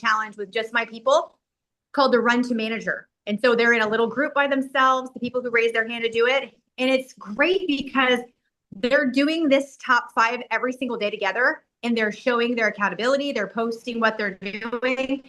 challenge with just my people called the Run to Manager. And so they're in a little group by themselves, the people who raise their hand to do it. And it's great because they're doing this top 5 every single day together, and they're showing their accountability. They're posting what they're doing,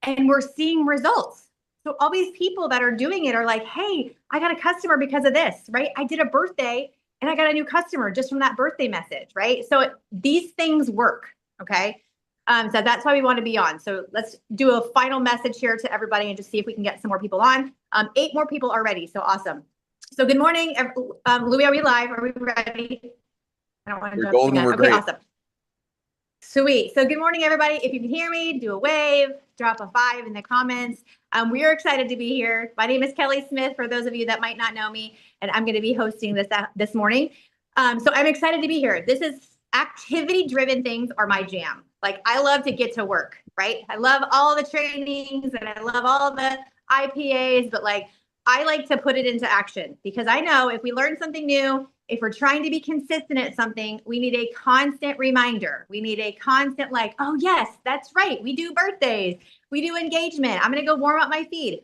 and we're seeing results. So all these people that are doing it are like, hey, I got a customer because of this, right? I did a birthday and I got a new customer just from that birthday message, right? So these things work, okay? So that's why we want to be on. So let's do a final message here to everybody and just see if we can get some more people on. 8 more people already, so awesome. So good morning, Louis, are we live? Are we ready? I don't want to jump golden, in. we're Okay, great. Awesome. Sweet. So good morning, everybody. If you can hear me, do a wave, drop a 5 in the comments. We are excited to be here. My name is Kelly Smith, for those of you that might not know me, and I'm going to be hosting this morning. So I'm excited to be here. This is activity-driven things are my jam. Like, I love to get to work, right? I love all the trainings and I love all the IPAs, but like, I like to put it into action because I know if we learn something new, if we're trying to be consistent at something, we need a constant reminder. We need a constant like, oh yes, that's right. We do birthdays. We do engagement. I'm going to go warm up my feed.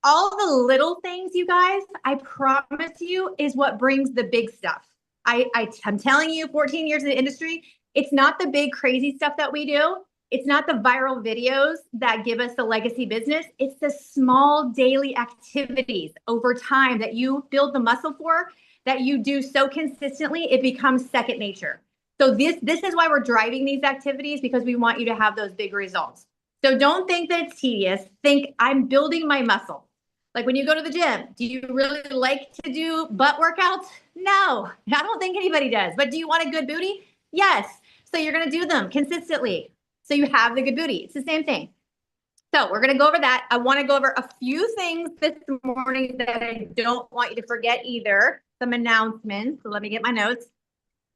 All the little things, you guys, I promise you, is what brings the big stuff. I'm telling you, 14 years in the industry, it's not the big crazy stuff that we do. It's not the viral videos that give us the legacy business. It's the small daily activities over time that you build the muscle for, that you do so consistently, it becomes second nature. So this is why we're driving these activities, because we want you to have those big results. So don't think that it's tedious. Think, I'm building my muscle. Like when you go to the gym, do you really like to do butt workouts? No, I don't think anybody does. But do you want a good booty? Yes. So you're going to do them consistently. So you have the good booty. It's the same thing. So we're going to go over that. I want to go over a few things this morning that I don't want you to forget either. Some announcements. So let me get my notes.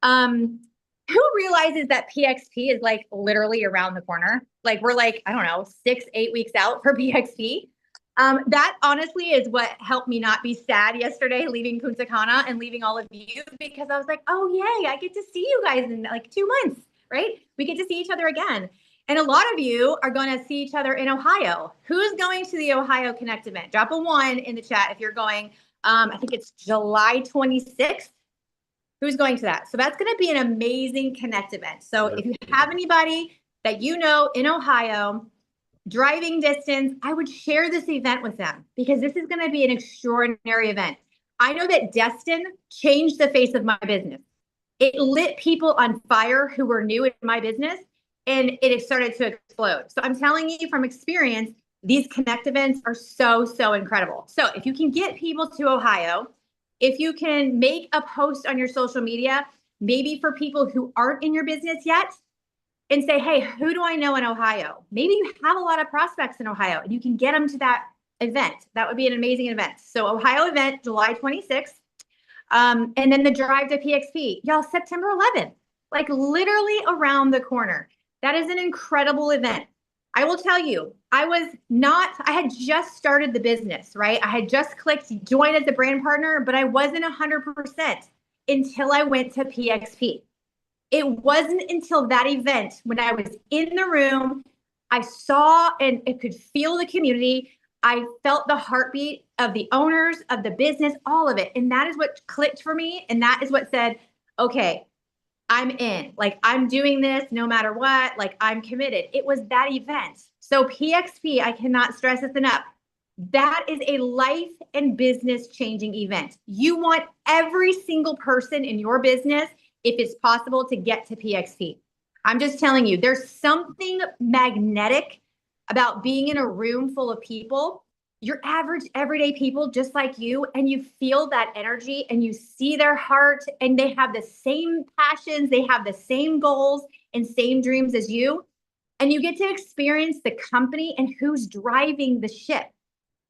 Who realizes that PXP is like literally around the corner? Like we're like, I don't know, 6-8 weeks out for PXP. That honestly is what helped me not be sad yesterday, leaving Punta Cana and leaving all of you, because I was like, oh yay, I get to see you guys in like 2 months, right? We get to see each other again. And a lot of you are going to see each other in Ohio. Who's going to the Ohio Connect event? Drop a 1 in the chat if you're going. I think it's July 26th. Who's going to that? So that's going to be an amazing Connect event. So if you have anybody that you know in Ohio, driving distance, I would share this event with them, because this is going to be an extraordinary event. I know that Destin changed the face of my business. It lit people on fire who were new in my business, and it started to explode. So I'm telling you from experience, these Connect events are so, so incredible. So if you can get people to Ohio, if you can make a post on your social media, maybe for people who aren't in your business yet, and say, hey, who do I know in Ohio? Maybe you have a lot of prospects in Ohio and you can get them to that event. That would be an amazing event. So Ohio event, July 26th. And then the drive to PXP, y'all, September 11th, like literally around the corner. That is an incredible event. I will tell you, I had just started the business, right? I had just clicked join as a brand partner, but I wasn't 100% until I went to PXP. It wasn't until that event when I was in the room, I saw and I could feel the community. I felt the heartbeat of the owners of the business, all of it. And that is what clicked for me. And that is what said, okay, I'm in. Like, I'm doing this no matter what. Like, I'm committed. It was that event. So PXP, I cannot stress this enough. That is a life and business changing event. You want every single person in your business, if it's possible, to get to PXP. I'm just telling you, there's something magnetic about being in a room full of people, your average everyday people just like you, and you feel that energy and you see their heart and they have the same passions, they have the same goals and same dreams as you. And you get to experience the company and who's driving the ship.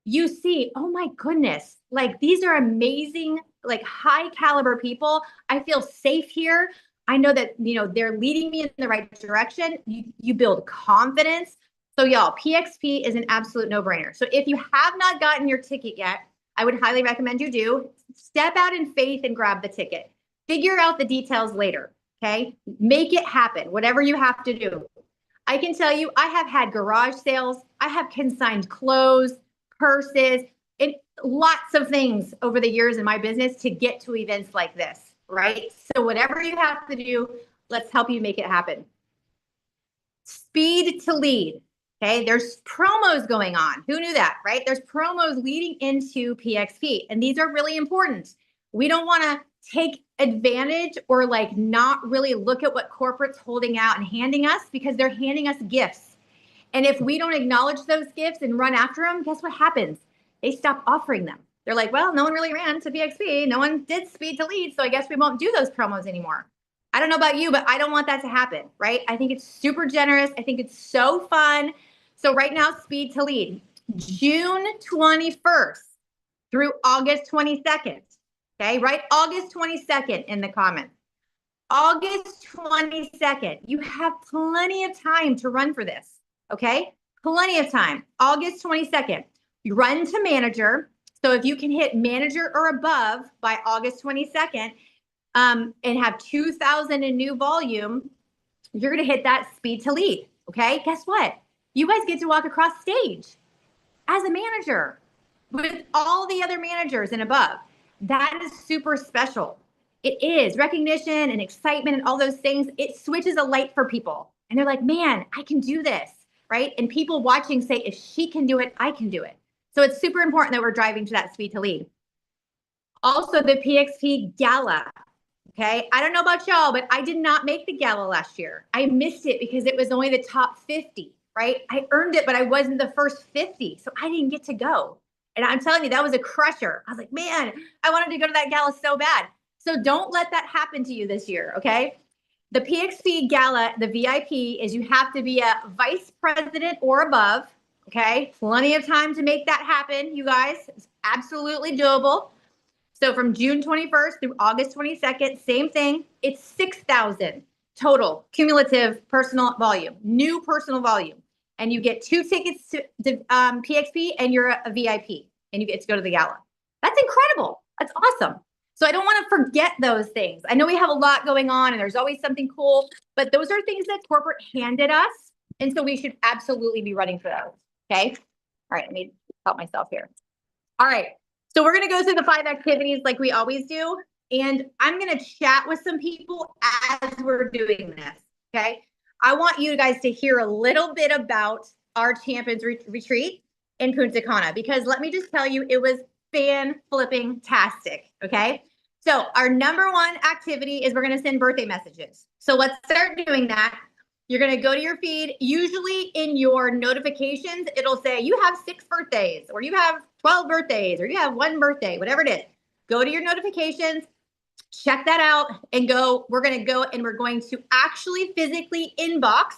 You see, oh my goodness, like these are amazing, like high caliber people. I feel safe here. I know that, they're leading me in the right direction. You build confidence. So y'all, PXP is an absolute no-brainer. So if you have not gotten your ticket yet, I would highly recommend you do. Step out in faith and grab the ticket. Figure out the details later, okay? Make it happen, whatever you have to do. I can tell you, I have had garage sales, I have consigned clothes, purses, and lots of things over the years in my business to get to events like this, right? So whatever you have to do, let's help you make it happen. Speed to lead. Okay, there's promos going on. Who knew that, right? There's promos leading into PXP, and these are really important. We don't want to take advantage or like not really look at what corporate's holding out and handing us, because they're handing us gifts. And if we don't acknowledge those gifts and run after them, guess what happens? They stop offering them. They're like, well, no one really ran to PXP. No one did speed to lead. So I guess we won't do those promos anymore. I don't know about you, but I don't want that to happen, right? I think it's super generous. I think it's so fun. So right now, speed to lead, June 21st through August 22nd. Okay, write August 22nd in the comments. August 22nd. You have plenty of time to run for this. Okay, plenty of time. August 22nd. You run to manager. So if you can hit manager or above by August 22nd, and have 2,000 in new volume, you're going to hit that speed to lead. Okay. Guess what? You guys get to walk across stage as a manager with all the other managers and above. That is super special. It is recognition and excitement and all those things. It switches a light for people. And they're like, man, I can do this. Right. And people watching say, if she can do it, I can do it. So it's super important that we're driving to that speed to lead. Also, the PXP Gala. Okay, I don't know about y'all, but I did not make the gala last year. I missed it because it was only the top 50, right? I earned it, but I wasn't the first 50, so I didn't get to go. And I'm telling you, that was a crusher. I was like, man, I wanted to go to that gala so bad. So don't let that happen to you this year, okay? The PXP Gala, the VIP, is you have to be a vice president or above, okay? Plenty of time to make that happen, you guys. It's absolutely doable. So from June 21st through August 22nd, same thing. It's 6,000 total cumulative personal volume, new personal volume. And you get 2 tickets to PXP, and you're a VIP, and you get to go to the gala. That's incredible. That's awesome. So I don't want to forget those things. I know we have a lot going on and there's always something cool, but those are things that corporate handed us. And so we should absolutely be running for those. Okay. All right. Let me help myself here. All right. So we're going to go through the 5 activities like we always do. And I'm going to chat with some people as we're doing this. Okay. I want you guys to hear a little bit about our Champions Retreat in Punta Cana, because let me just tell you, it was fan-flipping-tastic. Okay. So our number 1 activity is we're going to send birthday messages. So let's start doing that. You're going to go to your feed. Usually in your notifications, it'll say you have 6 birthdays, or you have 12 birthdays, or you have 1 birthday, whatever it is. Go to your notifications, check that out, and go. We're going to go and we're going to actually physically inbox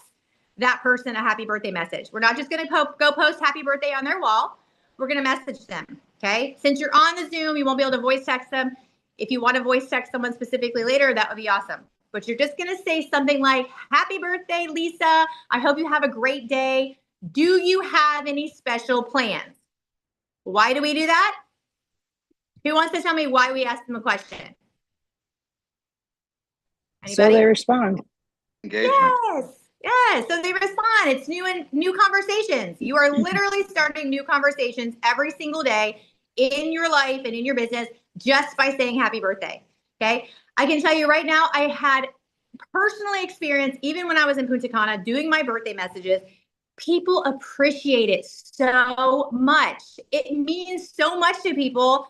that person a happy birthday message. We're not just going to go post happy birthday on their wall. We're going to message them. Okay. Since you're on the Zoom, you won't be able to voice text them. If you want to voice text someone specifically later, that would be awesome. But you're just going to say something like, happy birthday, Lisa. I hope you have a great day. Do you have any special plans? Why do we do that? Who wants to tell me why we asked them a question? Anybody? So they respond. Engagement. Yes. So they respond. It's new conversations. You are literally starting new conversations every single day in your life and in your business just by saying happy birthday. Okay. I can tell you right now, I had personally experienced, even when I was in Punta Cana doing my birthday messages, people appreciate it so much. It means so much to people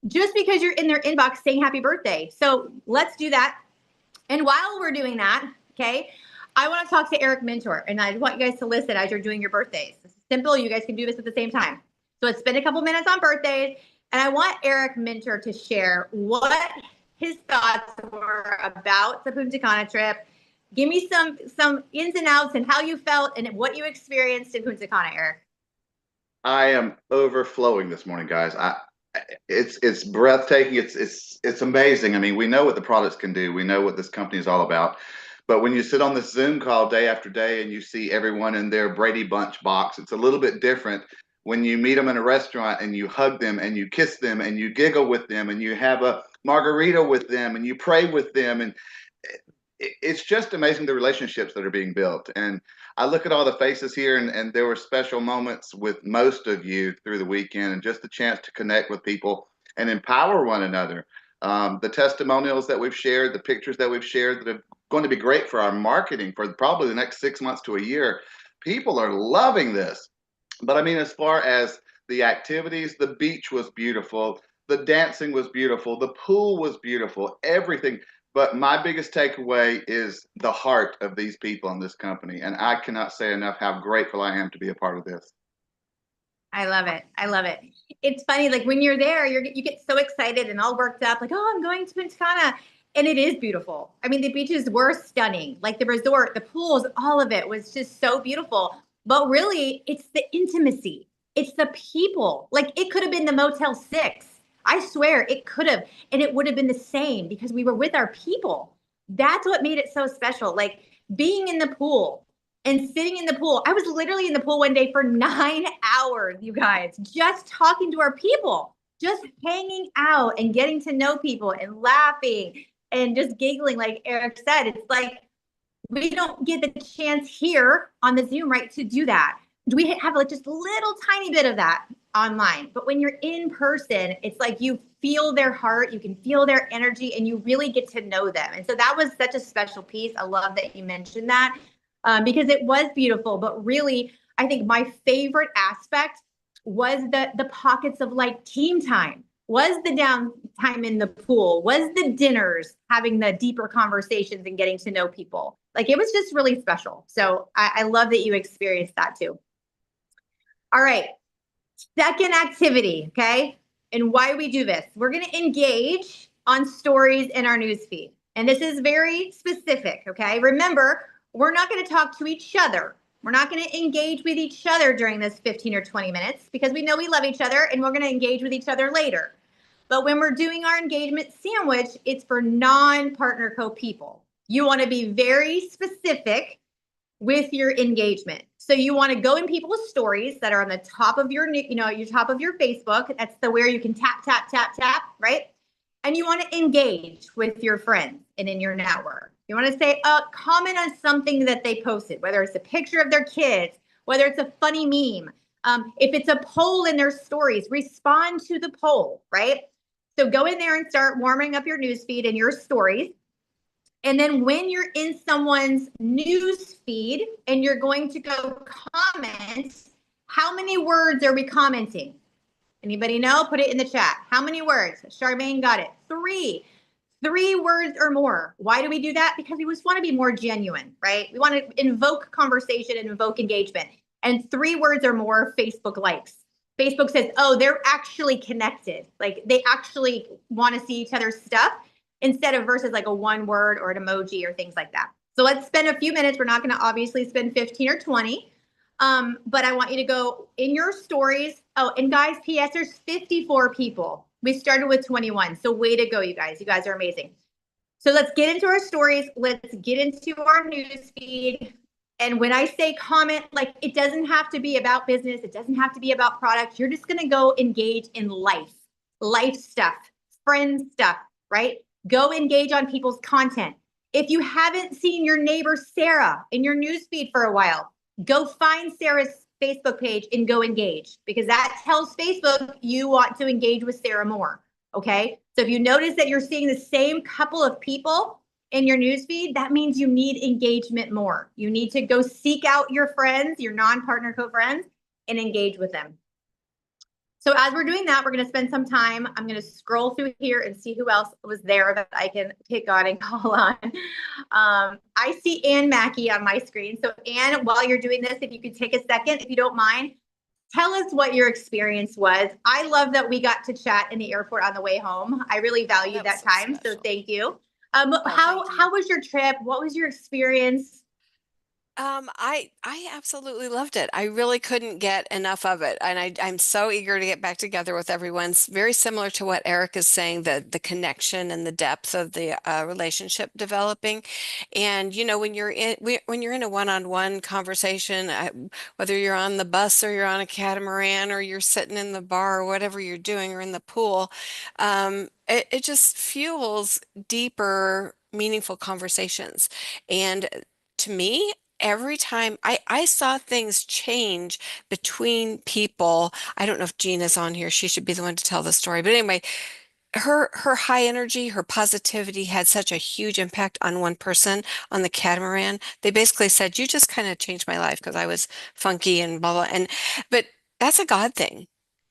just because you're in their inbox saying happy birthday. So let's do that. And while we're doing that, okay, I want to talk to Eric Mentor, and I want you guys to listen as you're doing your birthdays. It's simple. You guys can do this at the same time. So let's spend a couple minutes on birthdays. And I want Eric Mentor to share what his thoughts were about the Punta Cana trip. Give me some ins and outs and how you felt and what you experienced in Punta Cana, Eric. I am overflowing this morning, guys. It's breathtaking. It's amazing. I mean, we know what the products can do. We know what this company is all about. But when you sit on this Zoom call day after day and you see everyone in their Brady Bunch box, it's a little bit different when you meet them in a restaurant and you hug them and you kiss them and you giggle with them and you have a margarita with them and you pray with them. And it's just amazing the relationships that are being built. And I look at all the faces here, and there were special moments with most of you through the weekend, and just the chance to connect with people and empower one another. The testimonials that we've shared, the pictures that we've shared that are going to be great for our marketing for probably the next 6 months to a year. People are loving this. But I mean, as far as the activities, the beach was beautiful, the dancing was beautiful, the pool was beautiful, everything. But my biggest takeaway is the heart of these people in this company. And I cannot say enough how grateful I am to be a part of this. I love it. I love it. It's funny, like when you're there, you get so excited and all worked up, like, oh, I'm going to Punta Cana. And it is beautiful. I mean, the beaches were stunning. Like the resort, the pools, all of it was just so beautiful. But really, it's the intimacy. It's the people. Like it could have been the Motel 6. I swear it could have. And it would have been the same because we were with our people. That's what made it so special. Like being in the pool, and sitting in the pool. I was literally in the pool one day for 9 hours, you guys, just talking to our people, just hanging out and getting to know people and laughing and just giggling. Like Eric said, it's like we don't get the chance here on the Zoom, right, to do that. We have like just a little tiny bit of that online. But when you're in person, it's like you feel their heart, you can feel their energy, and you really get to know them. And so that was such a special piece. I love that you mentioned that because it was beautiful. But really, I think my favorite aspect was the pockets of like team time, was the downtime in the pool, was the dinners, having the deeper conversations and getting to know people. Like it was just really special. So I love that you experienced that too. All right. Second activity, okay? And why we do this. We're going to engage on stories in our newsfeed. And this is very specific, okay? Remember, we're not going to talk to each other. We're not going to engage with each other during this 15 or 20 minutes because we know we love each other and we're going to engage with each other later. But when we're doing our engagement sandwich, it's for non-partner co people. You want to be very specific with your engagement. So you want to go in people's stories that are on the top of your, your top of your Facebook. That's the where you can tap, tap, tap, tap, right? And you want to engage with your friends and in your network. You want to say, comment on something that they posted, whether it's a picture of their kids, whether it's a funny meme. If it's a poll in their stories, respond to the poll, right? So go in there and start warming up your newsfeed and your stories. And then when you're in someone's news feed and you're going to go comment, how many words are we commenting? Anybody know? Put it in the chat. How many words? Charmaine got it. 3. 3 words or more. Why do we do that? Because we just want to be more genuine, right? We want to invoke conversation and invoke engagement. And 3 words or more Facebook likes. Facebook says, oh, they're actually connected. Like they actually want to see each other's stuff instead of versus like a 1 word or an emoji or things like that. So let's spend a few minutes. We're not going to obviously spend 15 or 20. But I want you to go in your stories. Oh, and guys, PS, there's 54 people. We started with 21. So way to go, you guys. You guys are amazing. So let's get into our stories. Let's get into our news feed. And when I say comment, like it doesn't have to be about business. It doesn't have to be about products. You're just going to go engage in life stuff, friend stuff, right? Go engage on people's content. If you haven't seen your neighbor Sarah in your newsfeed for a while, go find Sarah's Facebook page and go engage because that tells Facebook you want to engage with Sarah more. Okay. So if you notice that you're seeing the same couple of people in your newsfeed, that means you need engagement more. You need to go seek out your friends, your non-partner co-friends, and engage with them. So as we're doing that, we're going to spend some time. I'm going to scroll through here and see who else was there that I can pick on and call on. I see Ann Mackey on my screen. So Ann, while you're doing this, if you could take a second, if you don't mind, tell us what your experience was. I love that we got to chat in the airport on the way home. I really valued that time. So thank you. How was your trip? What was your experience? I absolutely loved it. I really couldn't get enough of it, and I'm so eager to get back together with everyone. It's very similar to what Eric is saying, the connection and the depth of the relationship developing. And when you're in a one-on-one conversation, whether you're on the bus or you're on a catamaran or you're sitting in the bar or whatever you're doing or in the pool, it just fuels deeper meaningful conversations. And to me, every time I saw things change between people. I don't know if Gina's on here. She should be the one to tell the story. But anyway, her high energy, her positivity had such a huge impact on one person on the catamaran. They basically said, "You just kind of changed my life because I was funky and blah blah." And but that's a God thing.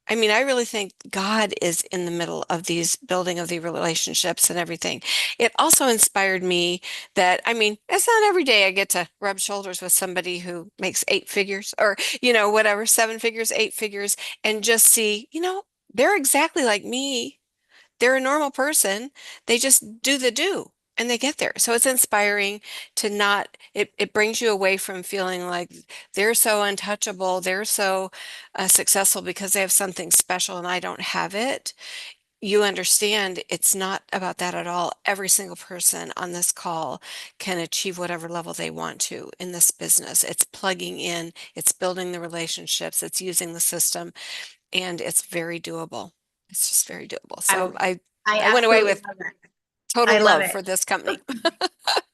I mean, I really think God is in the middle of these building of the relationships and everything. It also inspired me that, I mean, it's not every day I get to rub shoulders with somebody who makes eight figures or, whatever, seven figures, eight figures, and just see, they're exactly like me. They're a normal person. They just do the do and they get there. So it's inspiring to not, it brings you away from feeling like they're so untouchable, they're so successful because they have something special and I don't have it. You understand it's not about that at all. Every single person on this call can achieve whatever level they want to in this business. It's plugging in, it's building the relationships, it's using the system, and it's very doable. It's just very doable. I, So I I I went away absolutely with love that. total I love love it. for this company.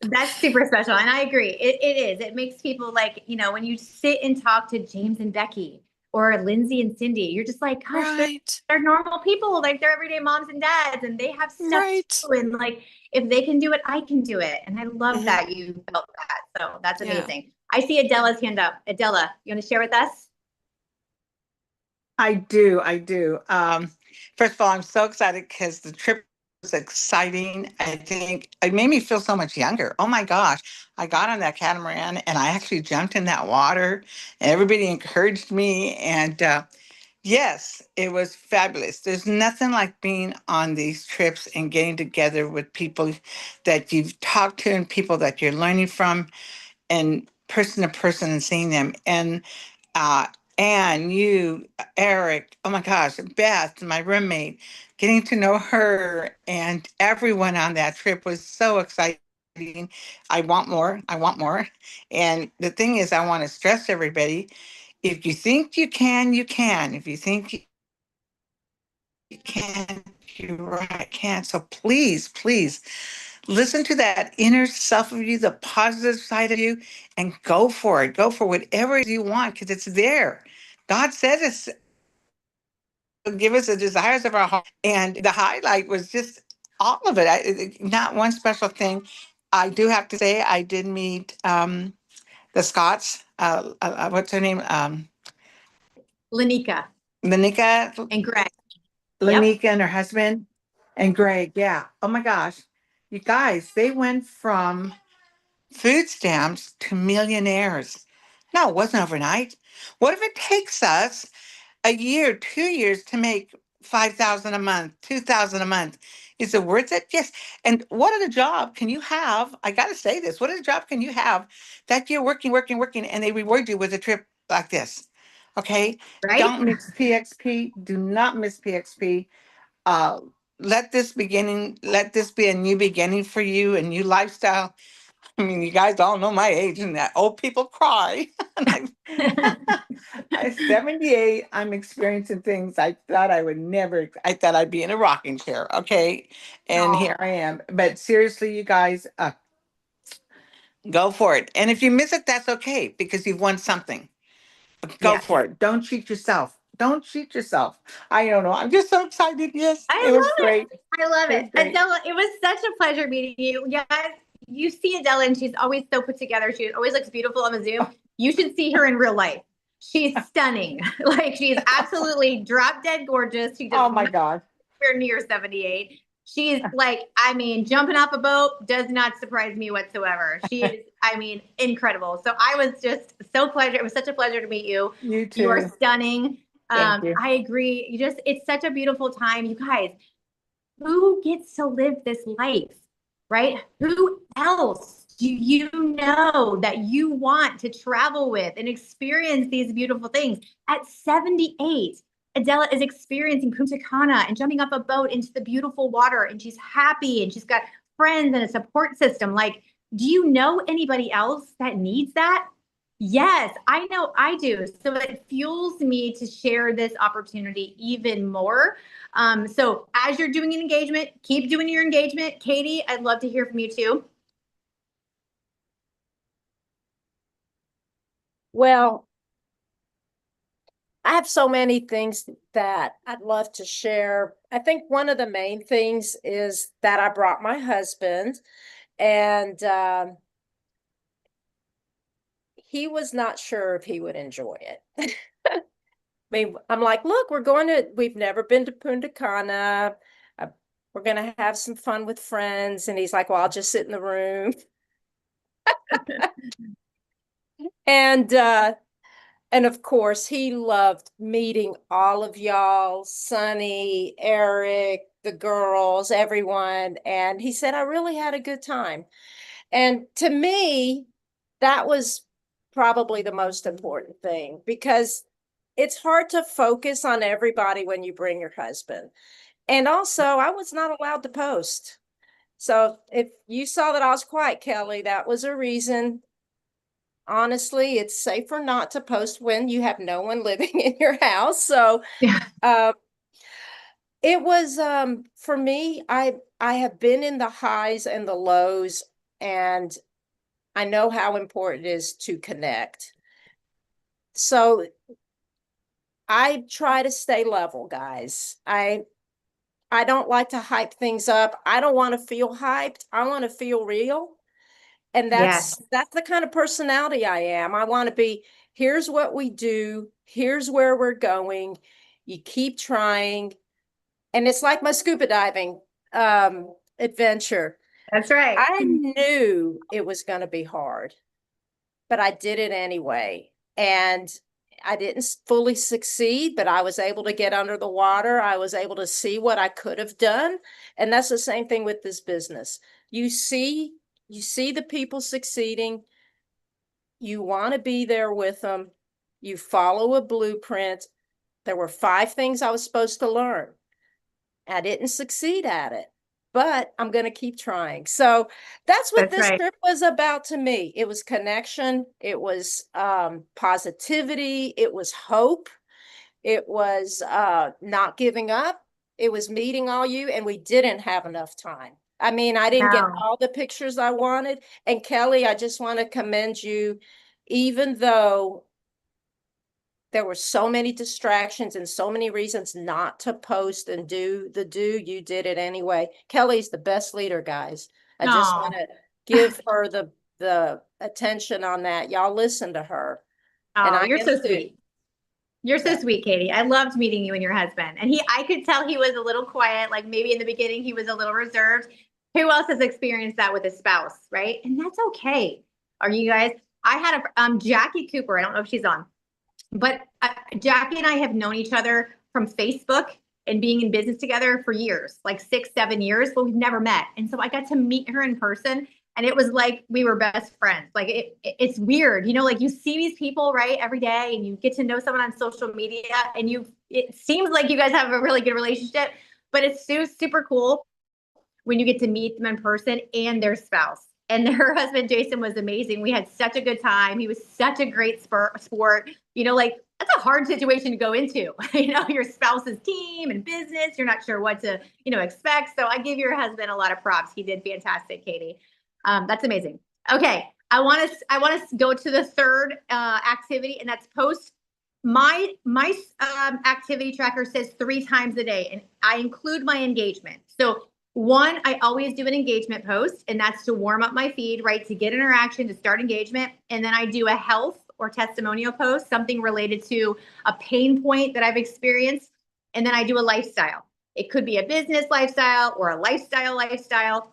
That's super special. And I agree. It is. It makes people like, when you sit and talk to James and Becky or Lindsay and Cindy, you're just like, gosh, Right. they're normal people. Like they're everyday moms and dads and they have stuff to Right. do. And like, if they can do it, I can do it. And I love Hmm. that you felt that. So that's Yeah. amazing. I see Adela's hand up. Adela, you want to share with us? I do. I do. First of all, I'm so excited because the trip was exciting. I think it made me feel so much younger. Oh my gosh. I got on that catamaran and I actually jumped in that water. And everybody encouraged me. And yes, it was fabulous. There's nothing like being on these trips and getting together with people that you've talked to and people that you're learning from and person to person and seeing them. Uh, and you, Eric, oh my gosh, Beth, my roommate, getting to know her and everyone on that trip was so exciting. I want more. I want more. And the thing is, I want to stress everybody, if you think you can, you can. If you think you can, you're right, can. So please, please listen to that inner self of you, the positive side of you, and go for it. Go for whatever you want because it's there. God said it's give us the desires of our heart. And the highlight was just all of it. Not one special thing. I do have to say, I did meet the Scots. What's her name? Lanika Lanika, and Greg. Yep. Lanika and her husband, and Greg. Yeah. Oh my gosh. You guys, they went from food stamps to millionaires. No, it wasn't overnight. What if it takes us a year, 2 years to make 5,000 a month, 2,000 a month? Is it worth it? Yes. And what other job can you have? I got to say this. What other job can you have that you're working, working, working, and they reward you with a trip like this? Okay. Right? Don't miss PXP. Do not miss PXP. Uh, let this be a new beginning for you, a new lifestyle. I mean, you guys all know my age and that old people cry. I'm 78. I'm experiencing things I thought I would never, I thought I'd be in a rocking chair. Okay. And Oh, here I am. But seriously, you guys, go for it. And if you miss it, that's okay because you've won something. Go yes. for it. Don't cheat yourself. Don't cheat yourself. I don't know. I'm just so excited. Yes, I it was love it. great. I love It it. was great. Adela, it was such a pleasure meeting you. Yeah, you see Adela and she's always so put together. She always looks beautiful on the Zoom. You should see her in real life. She's stunning. Like she's absolutely drop dead gorgeous. She does Oh my not God. anywhere near 78. She's like, I mean, jumping off a boat does not surprise me whatsoever. She is, I mean, incredible. So I was just so pleasure. It was such a pleasure to meet you. You You are too. stunning. Thank you. I agree. It's such a beautiful time. You guys, who gets to live this life, right? Who else do you know that you want to travel with and experience these beautiful things? At 78, Adela is experiencing Punta Cana and jumping up a boat into the beautiful water, and she's happy and she's got friends and a support system. Like, do you know anybody else that needs that? Yes, I know I do. So it fuels me to share this opportunity even more. So as you're doing an engagement, keep doing your engagement. Katie, I'd love to hear from you too. Well, I have so many things that I'd love to share. I think one of the main things is that I brought my husband, and he was not sure if he would enjoy it. I mean, I'm like, look, we've never been to Punta Cana. Uh, we're going to have some fun with friends. And he's like, well, I'll just sit in the room. And of course, he loved meeting all of y'all, Sonny, Eric, the girls, everyone. And he said, I really had a good time. And to me, that was probably the most important thing, because it's hard to focus on everybody when you bring your husband. And also, I was not allowed to post. So if you saw that I was quiet, Kelly, that was a reason. Honestly, it's safer not to post when you have no one living in your house. So Yeah. it was for me, I have been in the highs and the lows, and I know how important it is to connect. So I try to stay level, guys. I don't like to hype things up. I don't want to feel hyped. I want to feel real. And Yes, that's the kind of personality I am. I want to be, here's what we do, here's where we're going. You keep trying. And it's like my scuba diving adventure. that's right. I knew it was going to be hard, but I did it anyway. And I didn't fully succeed, but I was able to get under the water. I was able to see what I could have done. And that's the same thing with this business. You see the people succeeding. You want to be there with them. You follow a blueprint. There were 5 things I was supposed to learn. I didn't succeed at it, but I'm going to keep trying. So that's what That's this right. trip was about to me. It was connection. It was positivity. It was hope. It was not giving up. It was meeting all you, and we didn't have enough time. I mean, I didn't get No. all the pictures I wanted. And Kelly, I just want to commend you, even though there were so many distractions and so many reasons not to post and you did it anyway. Kelly's the best leader, guys. I just want Oh, to give her the attention on that. Y'all listen to her. And oh, I you're am so too. sweet. You're so Yeah. sweet, Katie. I loved meeting you and your husband. And I could tell he was a little quiet, like maybe in the beginning he was a little reserved. Who else has experienced that with a spouse, right? And that's okay. Are you guys? I had a Jackie Cooper. I don't know if she's on, but Jackie and I have known each other from Facebook and being in business together for years, like 6, 7 years, but we've never met. And so I got to meet her in person, and it was like we were best friends. Like it's weird, like you see these people right every day, and you get to know someone on social media, and it seems like you guys have a really good relationship, but it's super cool when you get to meet them in person and their spouse. And her husband, Jason, was amazing. We had such a good time. He was such a great sport. Like that's a hard situation to go into. Your spouse's team and business. You're not sure what to, expect. So I give your husband a lot of props. He did fantastic, Katie. That's amazing. Okay, I want to go to the third activity, and that's post. My activity tracker says 3 times a day, and I include my engagement. So one, I always do an engagement post, and that's to warm up my feed, right? To get interaction, to start engagement. And then I do a health or testimonial post, something related to a pain point that I've experienced. And then I do a lifestyle. It could be a business lifestyle or a lifestyle.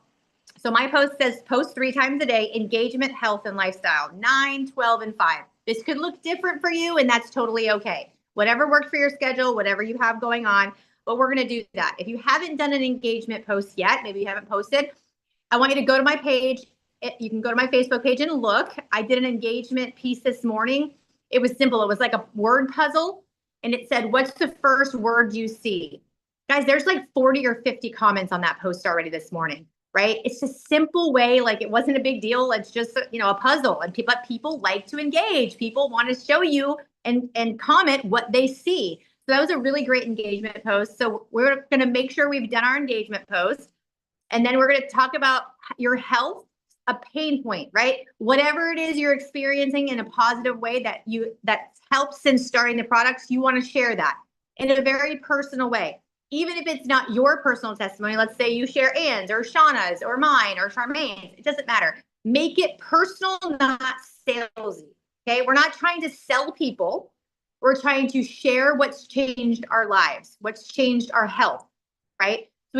So my post says post 3 times a day, engagement, health, and lifestyle, 9, 12, and 5. This could look different for you, and that's totally okay. Whatever works for your schedule, whatever you have going on, but we're going to do that. If you haven't done an engagement post yet, maybe you haven't posted, I want you to go to my page. You can go to my Facebook page and look. I did an engagement piece this morning. It was simple. It was like a word puzzle, and it said, what's the first word you see? Guys, there's like 40 or 50 comments on that post already this morning. right? It's a simple way, like it wasn't a big deal. It's just, a puzzle, and people like to engage. People want to show you and comment what they see. So that was a really great engagement post. So we're going to make sure we've done our engagement post. And then we're going to talk about your health, a pain point, right? Whatever it is you're experiencing in a positive way that helps since starting the products, you want to share that in a very personal way. Even if it's not your personal testimony, let's say you share Ann's or Shauna's or mine or Charmaine's, it doesn't matter. Make it personal, not salesy. Okay. We're not trying to sell people. We're trying to share what's changed our lives, what's changed our health, right? So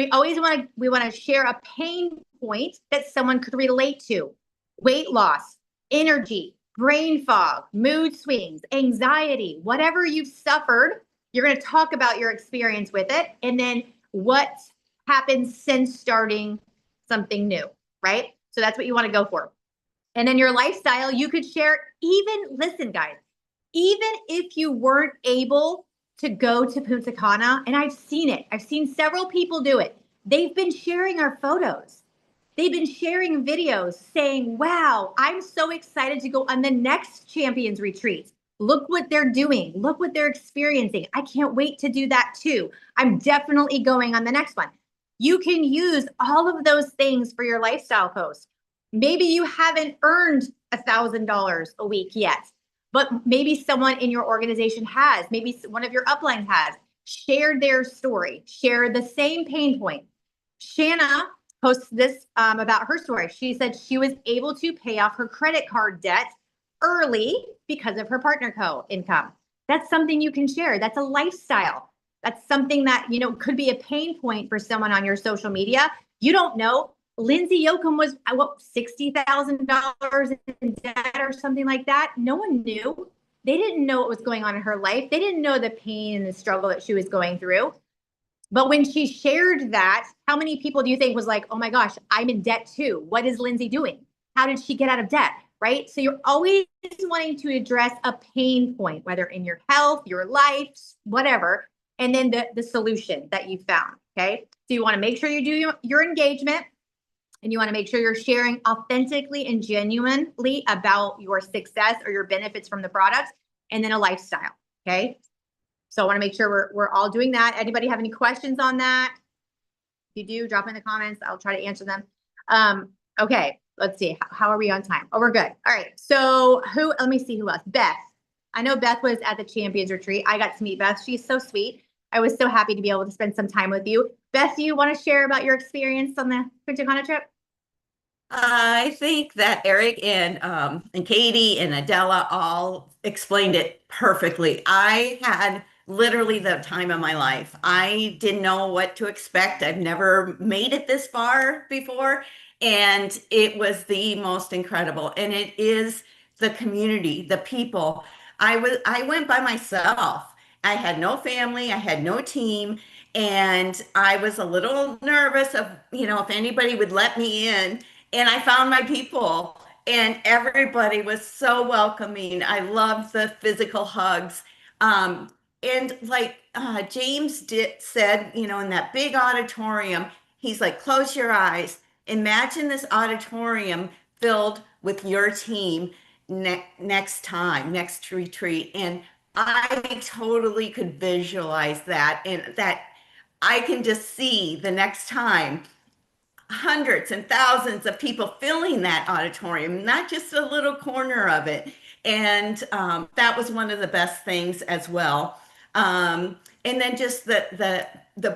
we want to share a pain point that someone could relate to. Weight loss, energy, brain fog, mood swings, anxiety, whatever you've suffered, you're going to talk about your experience with it and then what happened since starting something new, right? So that's what you want to go for. And then your lifestyle, you could share listen, guys, even if you weren't able to go to Punta Cana, and I've seen it. I've seen several people do it. They've been sharing our photos. They've been sharing videos saying, wow, I'm so excited to go on the next Champions Retreat. Look what they're doing. Look what they're experiencing. I can't wait to do that too. I'm definitely going on the next one. You can use all of those things for your lifestyle post. Maybe you haven't earned $1,000 a week yet, but maybe someone in your organization has, maybe one of your uplines has. Share their story, share the same pain point. Shanna posts this about her story. She said she was able to pay off her credit card debt early because of her partner co-income. That's something you can share. That's a lifestyle. That's something that, could be a pain point for someone on your social media. You don't know. Lindsay Yoakum was $60,000 in debt or something like that. No one knew. They didn't know what was going on in her life. They didn't know the pain and the struggle that she was going through. But when she shared that, how many people do you think was like, oh my gosh, I'm in debt too. What is Lindsay doing? How did she get out of debt? Right? So you're always wanting to address a pain point, whether in your health, your life, whatever, and then the solution that you found. Okay. So you want to make sure you do your engagement, and you want to make sure you're sharing authentically and genuinely about your success or your benefits from the products, and then a lifestyle. Okay. So I want to make sure we're all doing that. Anybody have any questions on that? If you do, drop in the comments. I'll try to answer them. Okay, let's see. How are we on time? Oh, we're good. All right. So let me see who else. Beth. I know Beth was at the Champions Retreat. I got to meet Beth. She's so sweet. I was so happy to be able to spend some time with you. Beth, do you want to share about your experience on the Punta Cana trip? I think that Eric and Katie and Adela all explained it perfectly. I had literally the time of my life. I didn't know what to expect. I've never made it this far before, and it was the most incredible. And it is the community, the people. I went by myself. I had no family, I had no team, and I was a little nervous of, if anybody would let me in. And I found my people, and everybody was so welcoming. I loved the physical hugs. And like James said, in that big auditorium, he's like, close your eyes. Imagine this auditorium filled with your team next time, next retreat. And I totally could visualize that, and that I can just see the next time hundreds and thousands of people filling that auditorium, not just a little corner of it. And that was one of the best things as well. And then just the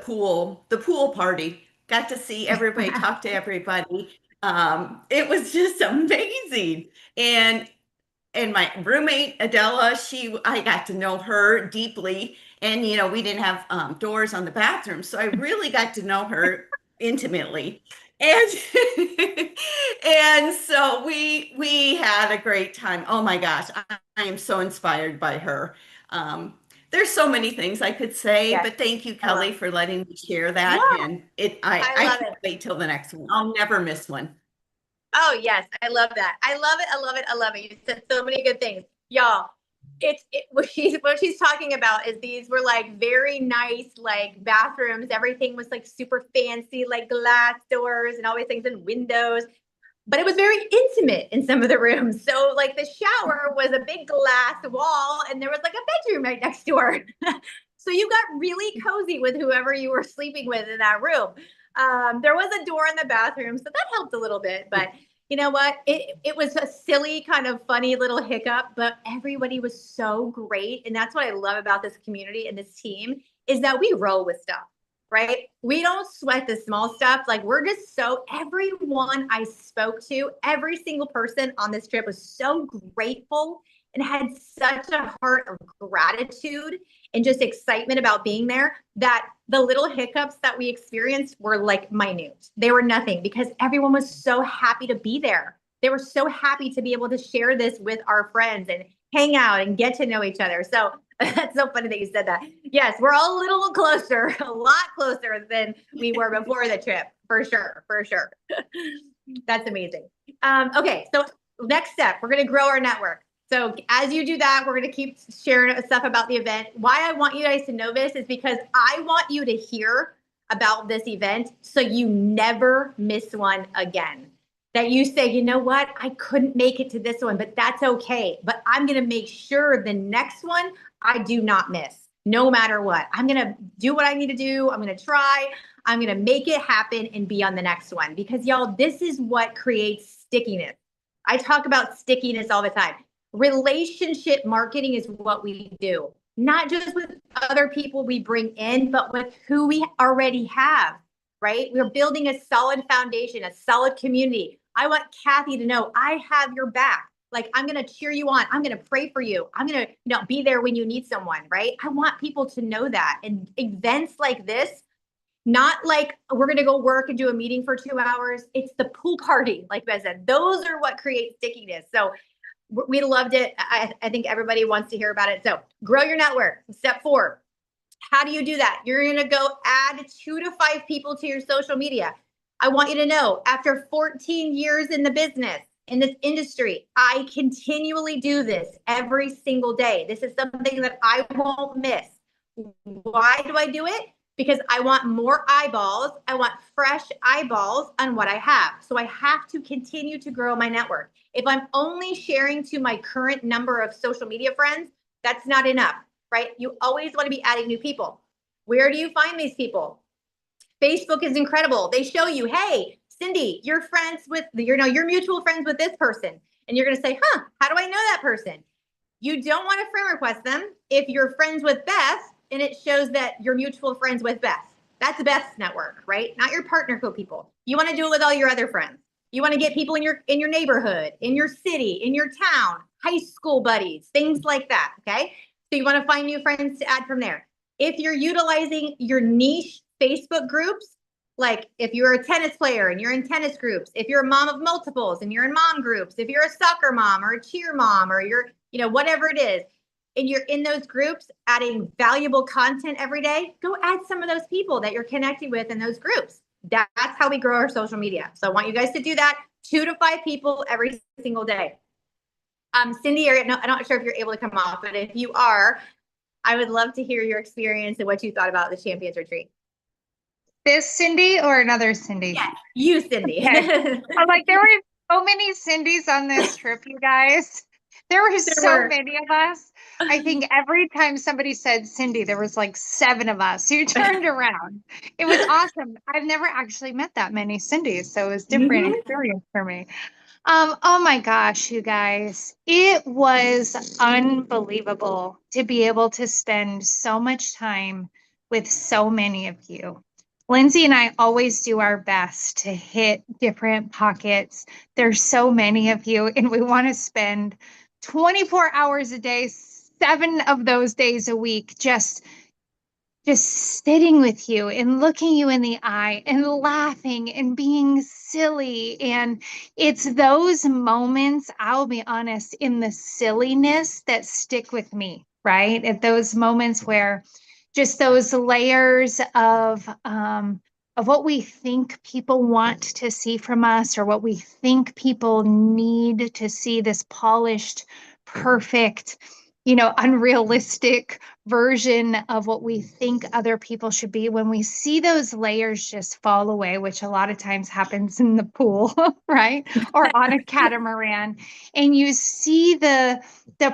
pool party. Got to see everybody, talk to everybody. It was just amazing. And my roommate Adela, I got to know her deeply, and we didn't have doors on the bathroom, so I really got to know her intimately, and and so we had a great time. Oh my gosh, I am so inspired by her. There's so many things I could say, Yes. but thank you, Kelly, for letting me share that. Yeah, And I I love can't it. wait till the next one. I'll never miss one. Oh, yes. I love that. I love it. I love it. I love it. You said so many good things. Y'all, What she's talking about is these were like very nice like bathrooms. Everything was like super fancy, like glass doors and all these things and windows. But it was very intimate in some of the rooms. So like the shower was a big glass wall and there was like a bedroom right next door. So you got really cozy with whoever you were sleeping with in that room. There was a door in the bathroom, so that helped a little bit. But you know what? It was a silly, kind of funny little hiccup, but everybody was so great. And that's what I love about this community and this team is that we roll with stuff, right? We don't sweat the small stuff. Like we're just everyone I spoke to, every single person on this trip was so grateful and had such a heart of gratitude and just excitement about being there that the little hiccups that we experienced were like minute. They were nothing because everyone was so happy to be there. They were so happy to be able to share this with our friends and hang out and get to know each other. So that's so funny that you said that. Yes, we're all a little closer, a lot closer than we were before the trip, for sure, for sure. That's amazing. Okay, so next step, we're going to grow our network. So as you do that, we're going to keep sharing stuff about the event. Why I want you guys to know this is because I want you to hear about this event so you never miss one again. That you say, you know what, I couldn't make it to this one, but that's okay. But I'm going to make sure the next one I do not miss, no matter what. I'm going to do what I need to do. I'm going to try. I'm going to make it happen and be on the next one. Because y'all, this is what creates stickiness. I talk about stickiness all the time. Relationship marketing is what we do, not just with other people we bring in, but with who we already have, right? We're building a solid foundation, a solid community. I want Kathy to know I have your back. Like I'm going to cheer you on. I'm going to pray for you. I'm going to, be there when you need someone, right? I want people to know that. And events like this, not like we're going to go work and do a meeting for 2 hours. It's the pool party, like I said. Those are what create stickiness. So we loved it. I think everybody wants to hear about it. So grow your network. Step 4. How do you do that? You're going to go add 2 to 5 people to your social media. I want you to know after 14 years in the business, in this industry, I continually do this every single day. This is something that I won't miss. Why do I do it? Because I want more eyeballs. I want fresh eyeballs on what I have. So I have to continue to grow my network. If I'm only sharing to my current number of social media friends, that's not enough, right? You always want to be adding new people. Where do you find these people? Facebook is incredible. They show you, hey, Cindy, you're friends with, you're mutual friends with this person. And you're going to say, how do I know that person? You don't want to friend request them if you're friends with Beth and it shows that you're mutual friends with Beth. That's Beth's network, right? Not your partner code people. You want to do it with all your other friends. You want to get people in your neighborhood, in your city, in your town, high school buddies, things like that, okay? So you want to find new friends to add from there. If you're utilizing your niche Facebook groups, like if you're a tennis player and you're in tennis groups, if you're a mom of multiples and you're in mom groups, if you're a soccer mom or a cheer mom or you're, whatever it is, and you're in those groups adding valuable content every day, go add some of those people that you're connecting with in those groups. That's how we grow our social media. So I want you guys to do that 2 to 5 people every single day. Cindy, I'm not sure if you're able to come off, but if you are, I would love to hear your experience and what you thought about the Champions Retreat. This Cindy or another Cindy? Yeah, you, Cindy. Okay. I'm like, there were so many Cindys on this trip, you guys. There were many of us. I think every time somebody said Cindy, there was like 7 of us who turned around. It was awesome. I've never actually met that many Cindys, so it was a different experience for me. Oh my gosh, you guys, it was unbelievable to be able to spend so much time with so many of you. Lindsay and I always do our best to hit different pockets. There's so many of you, and we want to spend 24 hours a day, 7 of those days a week, just sitting with you and looking you in the eye and laughing and being silly. And it's those moments, I'll be honest, in the silliness that stick with me, right? At those moments where just those layers of what we think people want to see from us or what we think people need to see, this polished, perfect, unrealistic version of what we think other people should be, when we see those layers just fall away, which a lot of times happens in the pool, right? Or on a catamaran, and you see the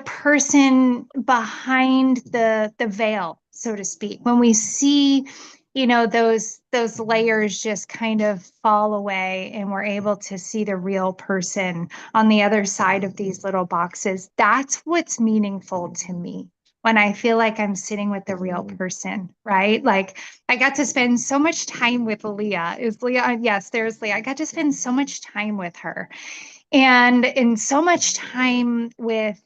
person behind the veil, so to speak. When we see, those layers just kind of fall away and we're able to see the real person on the other side of these little boxes. That's what's meaningful to me, when I feel like I'm sitting with the real person, right? Like, I got to spend so much time with Leah. Is Leah? Yes, there's Leah. I got to spend so much time with her, and so much time with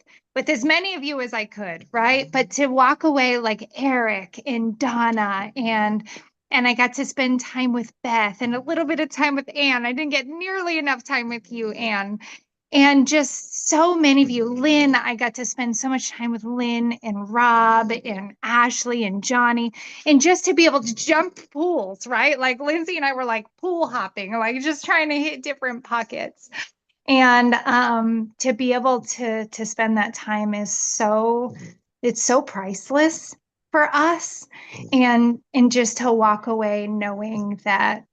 as many of you as I could, right? But to walk away like Eric and Donna, and I got to spend time with Beth and a little bit of time with Anne. I didn't get nearly enough time with you, Anne. And just so many of you. Lynn, I got to spend so much time with Lynn and Rob and Ashley and Johnny. And just to be able to jump pools, right? Like Lindsay and I were like pool hopping, like just trying to hit different pockets. And to be able to spend that time it's so priceless for us. And just to walk away knowing that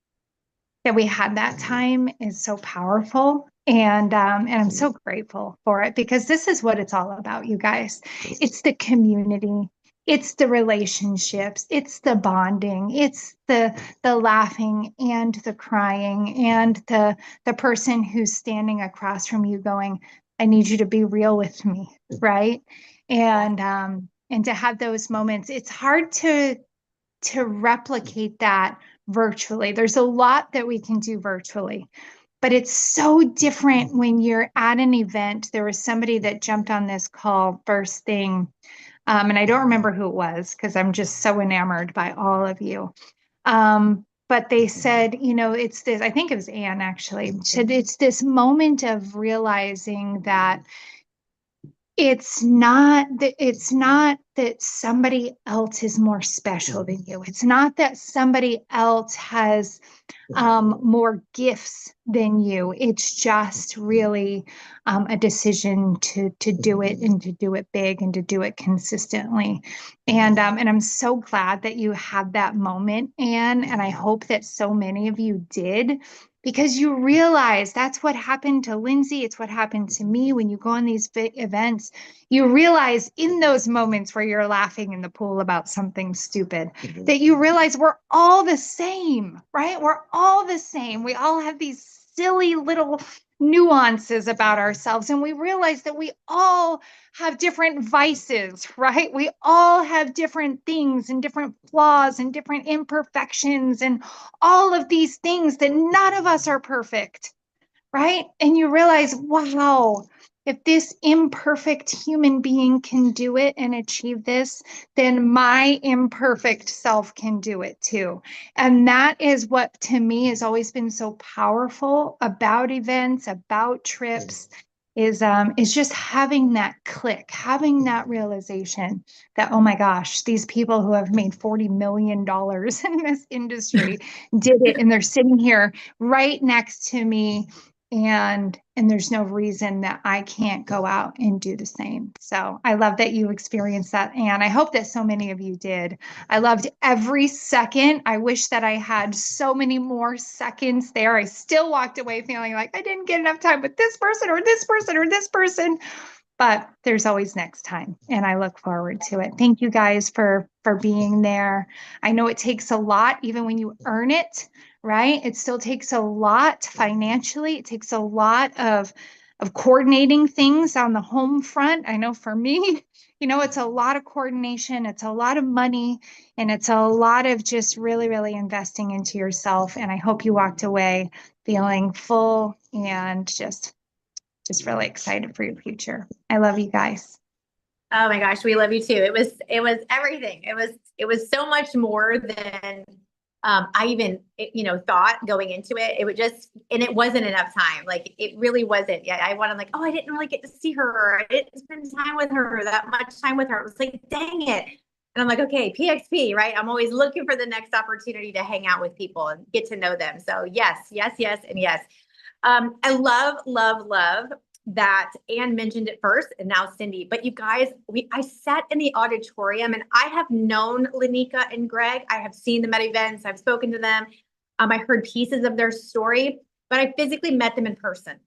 we had that time is so powerful. And I'm so grateful for it, because this is what it's all about, you guys. It's the community, it's the relationships, it's the bonding, it's the laughing and the crying, and the person who's standing across from you going, I need you to be real with me, right? And to have those moments, it's hard to replicate that virtually. There's a lot that we can do virtually, but it's so different when you're at an event. There was somebody that jumped on this call first thing, and I don't remember who it was because I'm just so enamored by all of you. But they said, it's this, I think it was Anne actually, said it's this moment of realizing that it's not that somebody else is more special than you. It's not that somebody else has more gifts than you. It's just really a decision to do it, and to do it big, and to do it consistently. And I'm so glad that you had that moment, Anne, and I hope that so many of you did, because you realize that's what happened to Lindsay. It's what happened to me. When you go on these events, you realize in those moments where you're laughing in the pool about something stupid, that you realize we're all the same, right? We're all the same. We all have these silly little nuances about ourselves, and we realize that we all have different vices, right? We all have different things and different flaws and different imperfections and all of these things, that none of us are perfect, right? And you realize, wow, if this imperfect human being can do it and achieve this, then my imperfect self can do it too. And that is what, to me, has always been so powerful about events, about trips, is just having that click, having that realization that, oh my gosh, these people who have made $40 million in this industry did it, and they're sitting here right next to me. And there's no reason that I can't go out and do the same. So I love that you experienced that, and I hope that so many of you did. I loved every second. I wish that I had so many more seconds there. I still walked away feeling like I didn't get enough time with this person or this person or this person, but there's always next time, and I look forward to it. Thank you guys for being there. I know it takes a lot, even when you earn it, right? It still takes a lot financially. It takes a lot of coordinating things on the home front. I know for me, it's a lot of coordination, it's a lot of money, and it's a lot of just really, really investing into yourself. And I hope you walked away feeling full and just really excited for your future. I love you guys. Oh my gosh, we love you too. It was everything. It was so much more than I even, thought going into it. It would just, and it wasn't enough time. Like, it really wasn't. Yeah, I wanted, like, oh, I didn't really get to see her. Or I didn't spend time with her, that much time with her. It was like, dang it. And I'm like, okay, PXP, right? I'm always looking for the next opportunity to hang out with people and get to know them. So yes, yes, yes, and yes. I love, love, love that Anne mentioned it first and now Cindy, but you guys, I sat in the auditorium and I have known Lanika and Greg. I have seen them at events. I've spoken to them. I heard pieces of their story, but I physically met them in person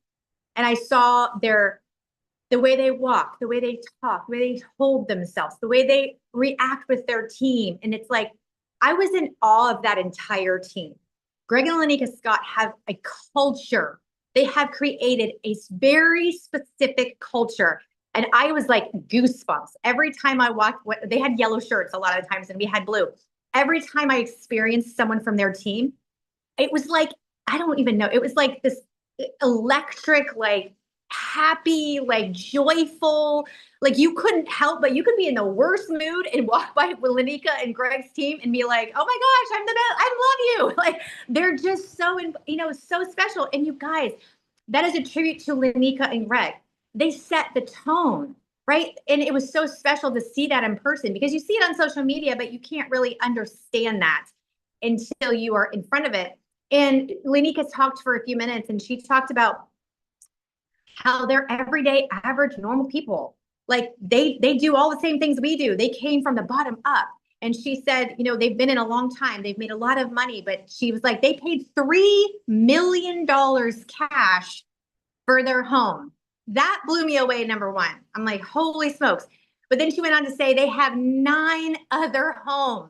and I saw the way they walk, the way they talk, the way they hold themselves, the way they react with their team. And it's like, I was in awe of that entire team. Greg and Lanika Scott have a culture. They have created a very specific culture. And I was like goosebumps. Every time I walked, they had yellow shirts a lot of times and we had blue. Every time I experienced someone from their team, it was like, I don't even know. It was like this electric, like happy, like joyful, like you couldn't help, but you could be in the worst mood and walk by Lanika and Greg's team and be like, oh my gosh, I'm the best. I love you. Like they're just so, so special. And you guys, that is a tribute to Lanika and Greg. They set the tone, right? And it was so special to see that in person because you see it on social media, but you can't really understand that until you are in front of it. And Lanika talked for a few minutes and she talked about how they're everyday, average, normal people. Like they do all the same things we do. They came from the bottom up. And she said, they've been in a long time. They've made a lot of money, but she was like, they paid $3 million cash for their home. That blew me away, number one. I'm like, holy smokes. But then she went on to say they have 9 other homes.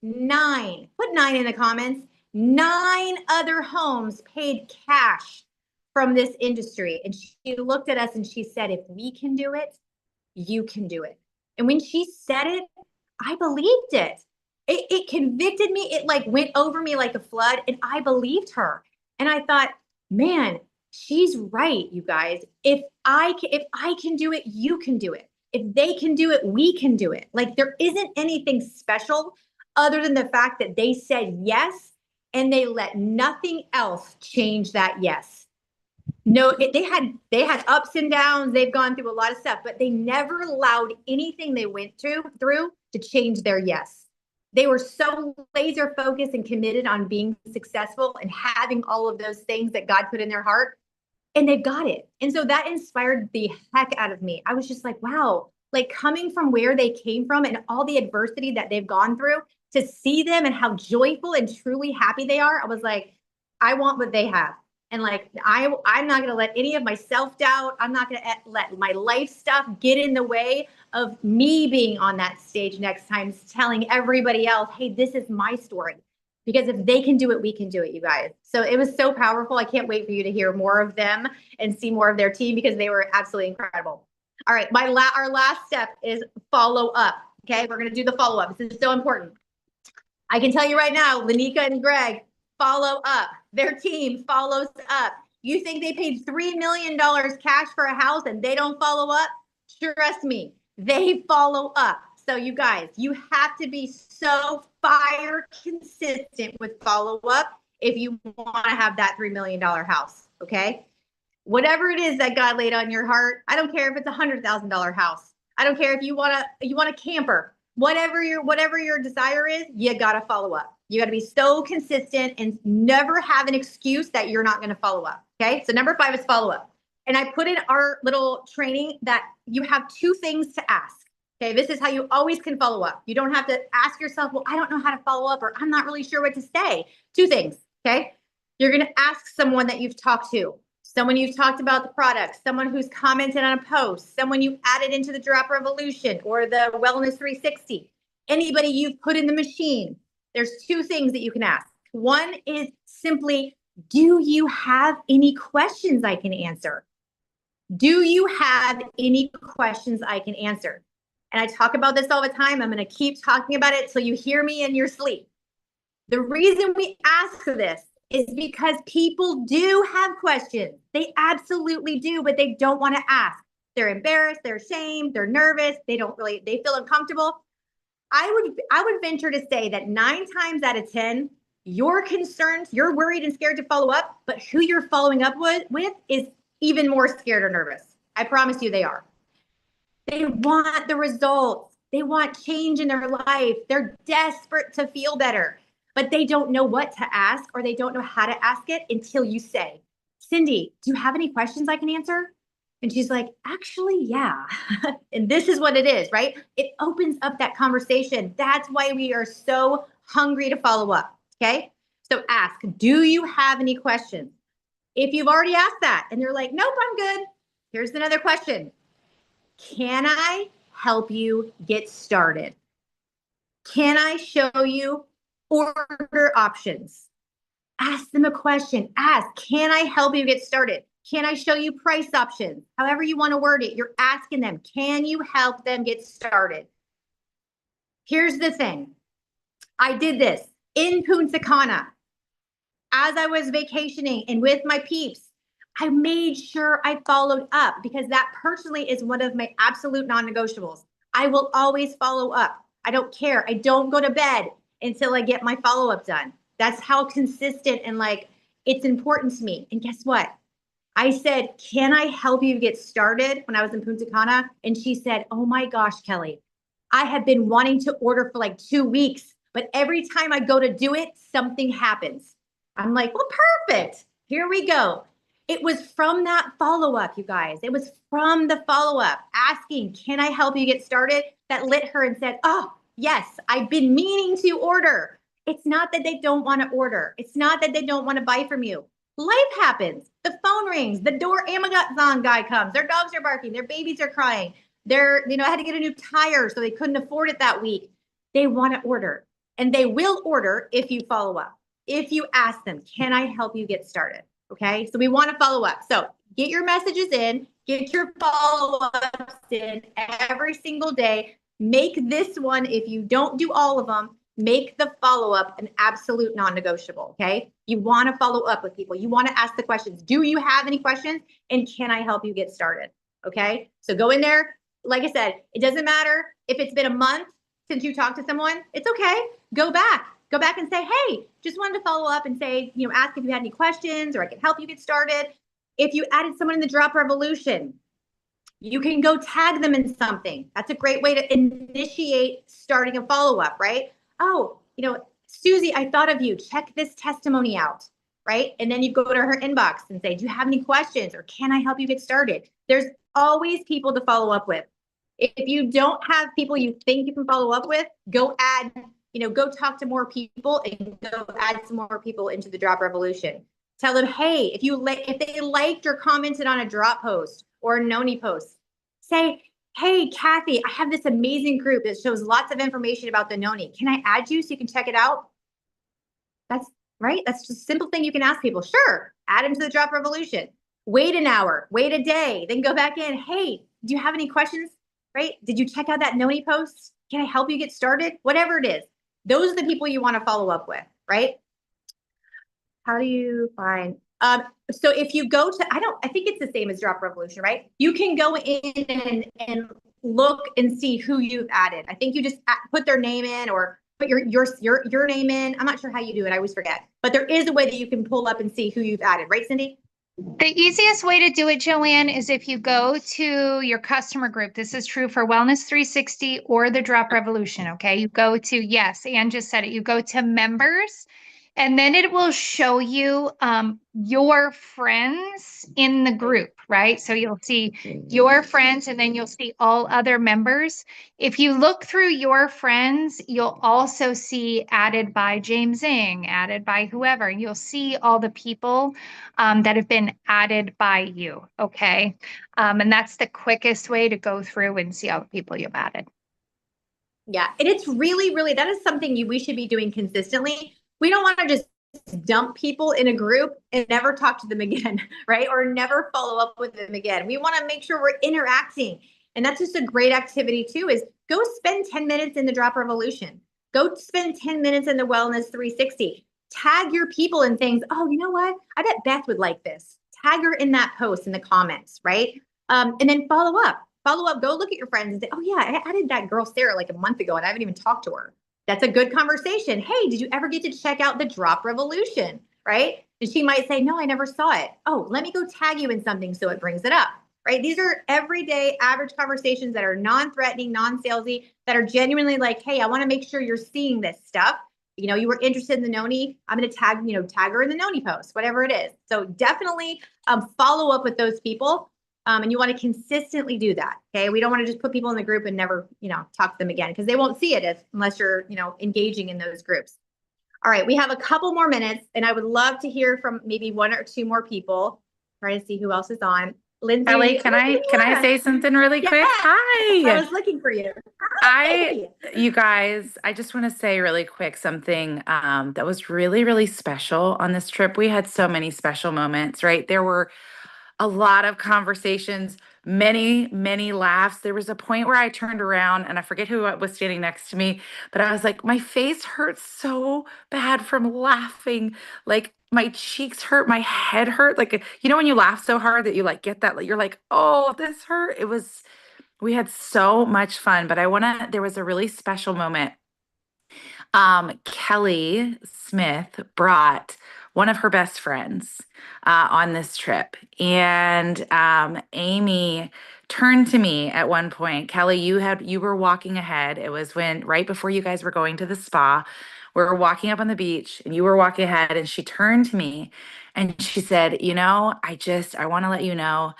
9. Put 9 in the comments. 9 other homes paid cash from this industry. And she looked at us and she said, if we can do it, you can do it. And when she said it, I believed it. It convicted me. It like went over me like a flood and I believed her. And I thought, man, she's right, you guys. If I can do it, you can do it. If they can do it, we can do it. Like there isn't anything special other than the fact that they said yes and they let nothing else change that yes. No, they had ups and downs. They've gone through a lot of stuff, but they never allowed anything they went through to change their yes. They were so laser focused and committed on being successful and having all of those things that God put in their heart, and they've got it. And so that inspired the heck out of me. I was just like, wow, like coming from where they came from and all the adversity that they've gone through, to see them and how joyful and truly happy they are. I was like, I want what they have. And like, I'm not going to let any of my self-doubt, I'm not going to let my life stuff get in the way of me being on that stage next time, telling everybody else, hey, this is my story. Because if they can do it, we can do it, you guys. So it was so powerful. I can't wait for you to hear more of them and see more of their team because they were absolutely incredible. All right, our last step is follow up. Okay, we're going to do the follow up. This is so important. I can tell you right now, Lanika and Greg follow up. Their team follows up. You think they paid $3 million cash for a house and they don't follow up? Trust me, they follow up. So you guys, you have to be so fire consistent with follow up if you want to have that $3 million house, okay? Whatever it is that God laid on your heart, I don't care if it's $100,000 house. I don't care if you want a camper. Whatever your desire is, you got to follow up. You got to be so consistent and never have an excuse that you're not going to follow up. Okay. So number 5 is follow up. And I put in our little training that you have 2 things to ask. Okay. This is how you always can follow up. You don't have to ask yourself, well, I don't know how to follow up, or I'm not really sure what to say. 2 things. Okay. You're going to ask someone that you've talked to, someone you've talked about the product, someone who's commented on a post, someone you added into the Drop Revolution or the Wellness 360, anybody you've put in the machine. There's 2 things that you can ask. One is simply, do you have any questions I can answer? Do you have any questions I can answer? And I talk about this all the time. I'm going to keep talking about it till you hear me in your sleep. The reason we ask this is because people do have questions. They absolutely do, but they don't want to ask. They're embarrassed, they're ashamed, they're nervous, they feel uncomfortable. I would venture to say that 9 times out of 10, you're concerned, you're worried and scared to follow up, but who you're following up with is even more scared or nervous. I promise you they are. They want the results. They want change in their life. They're desperate to feel better, but they don't know what to ask or they don't know how to ask it until you say, Cindy, do you have any questions I can answer? And she's like, actually, yeah. And this is what it is, right? It opens up that conversation. That's why we are so hungry to follow up. Okay. So ask, do you have any questions? If you've already asked that and they're like, nope, I'm good. Here's another question. Can I help you get started? Can I show you order options? Ask them a question. Ask, can I help you get started? Can I show you price options? However you want to word it, you're asking them, can you help them get started? Here's the thing. I did this in Punta Cana. As I was vacationing and with my peeps, I made sure I followed up because that personally is one of my absolute non-negotiables. I will always follow up. I don't care. I don't go to bed until I get my follow-up done. That's how consistent and like it's important to me. And guess what? I said, can I help you get started when I was in Punta Cana? And she said, oh my gosh, Kelly, I have been wanting to order for like 2 weeks, but every time I go to do it, something happens. I'm like, well, perfect. Here we go. It was from that follow-up, you guys. It was from the follow-up asking, can I help you get started? That lit her and said, oh, yes, I've been meaning to order. It's not that they don't want to order. It's not that they don't want to buy from you. Life happens. The phone rings. The door Amazon guy comes. Their dogs are barking. Their babies are crying. I had to get a new tire, so they couldn't afford it that week. They want to order, and they will order if you follow up. If you ask them, can I help you get started? Okay, so we want to follow up. So get your messages in, get your follow-ups in every single day. Make this one, if you don't do all of them, make the follow-up an absolute non-negotiable, okay? You want to follow up with people. You want to ask the questions. Do you have any questions? And can I help you get started? Okay, so go in there. Like I said, it doesn't matter if it's been a month since you talked to someone. It's okay. Go back and say, hey, just wanted to follow up and say, ask if you had any questions or I can help you get started. If you added someone in the Drop Revolution, you can go tag them in something. That's a great way to initiate starting a follow-up, right? Oh, Susie, I thought of you. Check this testimony out, right? And then you go to her inbox and say, do you have any questions or can I help you get started? There's always people to follow up with. If you don't have people you think you can follow up with, go talk to more people and go add some more people into the Drop Revolution. Tell them, hey, if they liked or commented on a drop post or a Noni post, say, hey, Kathy, I have this amazing group that shows lots of information about the Noni. Can I add you so you can check it out? That's right. That's just a simple thing you can ask people. Sure, add them to the Drop Revolution. Wait an hour, wait a day, then go back in. Hey, do you have any questions? Right? Did you check out that Noni post? Can I help you get started? Whatever it is. Those are the people you want to follow up with, right? How do you find, so if you go to, I think it's the same as Drop Revolution, right? You can go in and look and see who you've added. I think you just put their name in or put your name in. I'm not sure how you do it. I always forget, but there is a way that you can pull up and see who you've added, right, Cindy? The easiest way to do it, Joanne, is if you go to your customer group. This is true for Wellness 360 or the Drop Revolution. Okay. You go to, yes, Ann just said it. You go to members, and then it will show you your friends in the group, right? So you'll see your friends and then you'll see all other members. If you look through your friends, you'll also see added by James Ing, added by whoever, and you'll see all the people that have been added by you, okay? And that's the quickest way to go through and see all the people you've added. Yeah, and it's really, that is something we should be doing consistently. We don't want to just dump people in a group and never talk to them again, right? Or never follow up with them again. We want to make sure we're interacting. And that's just a great activity too, is go spend 10 minutes in the Drop Revolution. Go spend 10 minutes in the Wellness 360. Tag your people in things. Oh, you know what? I bet Beth would like this. Tag her in that post in the comments, right? And then follow up. Go look at your friends and say, oh yeah, I added that girl Sarah like a month ago and I haven't even talked to her. That's a good conversation. Hey, did you ever get to check out the Drop Revolution, right? And she might say, no, I never saw it. Oh, let me go tag you in something so it brings it up, right? These are everyday average conversations that are non-threatening, non-salesy, that are genuinely like, hey, I want to make sure you're seeing this stuff. You were interested in the Noni. I'm going to tag her in the Noni post, whatever it is. So definitely follow up with those people. And you want to consistently do that. Okay. We don't want to just put people in the group and never, talk to them again because they won't see it unless you're, engaging in those groups. All right. We have a couple more minutes and I would love to hear from maybe one or two more people. Try to see who else is on. Lindsay. Ellie, can I say something really quick? Hi. I was looking for you. You guys, I just want to say really quick something that was really, really special on this trip. We had so many special moments, right? There were a lot of conversations, many, many laughs. There was a point where I turned around and I forget who was standing next to me, but I was like, my face hurts so bad from laughing. Like my cheeks hurt, my head hurt. Like, when you laugh so hard that you like get that, you're like, oh, this hurt. We had so much fun, but there was a really special moment. Kelly Smith brought one of her best friends on this trip. And Amy turned to me at one point. Kelly, you were walking ahead. It was right before you guys were going to the spa. We were walking up on the beach and you were walking ahead, and she turned to me and she said, I want to let you know.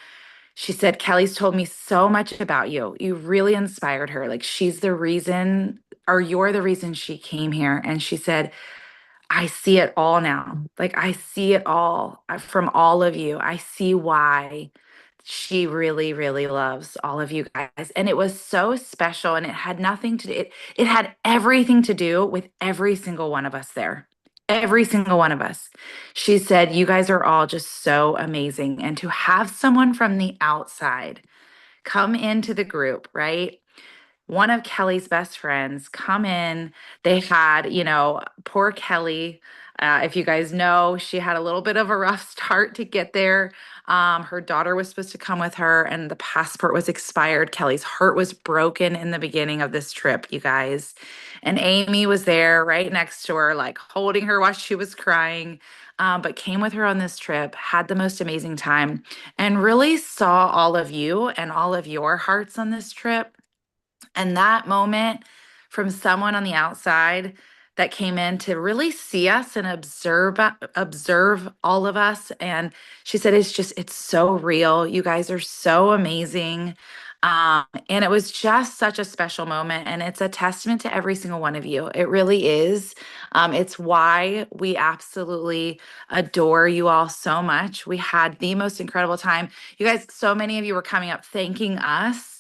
She said, Kelly's told me so much about you. You really inspired her. Like she's the reason, or you're the reason she came here. And she said, I see it all now. Like I see it all from all of you. I see why she really, really loves all of you guys. And it was so special. And it had it had everything to do with every single one of us there. Every single one of us. She said, you guys are all just so amazing. And to have someone from the outside come into the group, right? One of Kelly's best friends come in. They had, poor Kelly. If you guys know, she had a little bit of a rough start to get there. Her daughter was supposed to come with her, and the passport was expired. Kelly's heart was broken in the beginning of this trip, you guys. And Amy was there right next to her, like holding her while she was crying, but came with her on this trip, had the most amazing time, and really saw all of you and all of your hearts on this trip. And that moment from someone on the outside that came in to really see us and observe all of us. And she said, it's so real. You guys are so amazing. And it was just such a special moment. And it's a testament to every single one of you. It really is. It's why we absolutely adore you all so much. We had the most incredible time. You guys, so many of you were coming up thanking us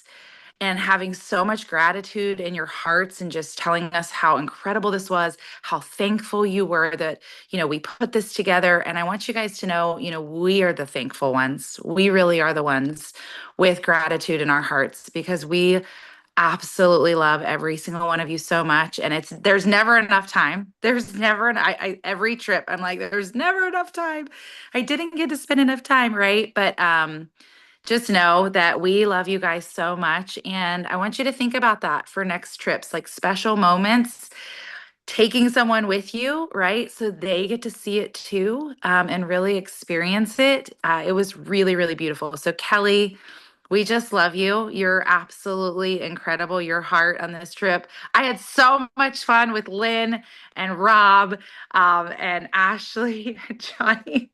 and having so much gratitude in your hearts and just telling us how incredible this was, how thankful you were that, we put this together. And I want you guys to know, we are the thankful ones. We really are the ones with gratitude in our hearts because we absolutely love every single one of you so much. And there's never enough time. There's never, every trip, I'm like, there's never enough time. I didn't get to spend enough time, right? But, just know that we love you guys so much. And I want you to think about that for next trips, like special moments, taking someone with you, right? So they get to see it too and really experience it. It was really, really beautiful. So, Kelly, we just love you. You're absolutely incredible. Your heart on this trip. I had so much fun with Lynn and Rob and Ashley and Johnny.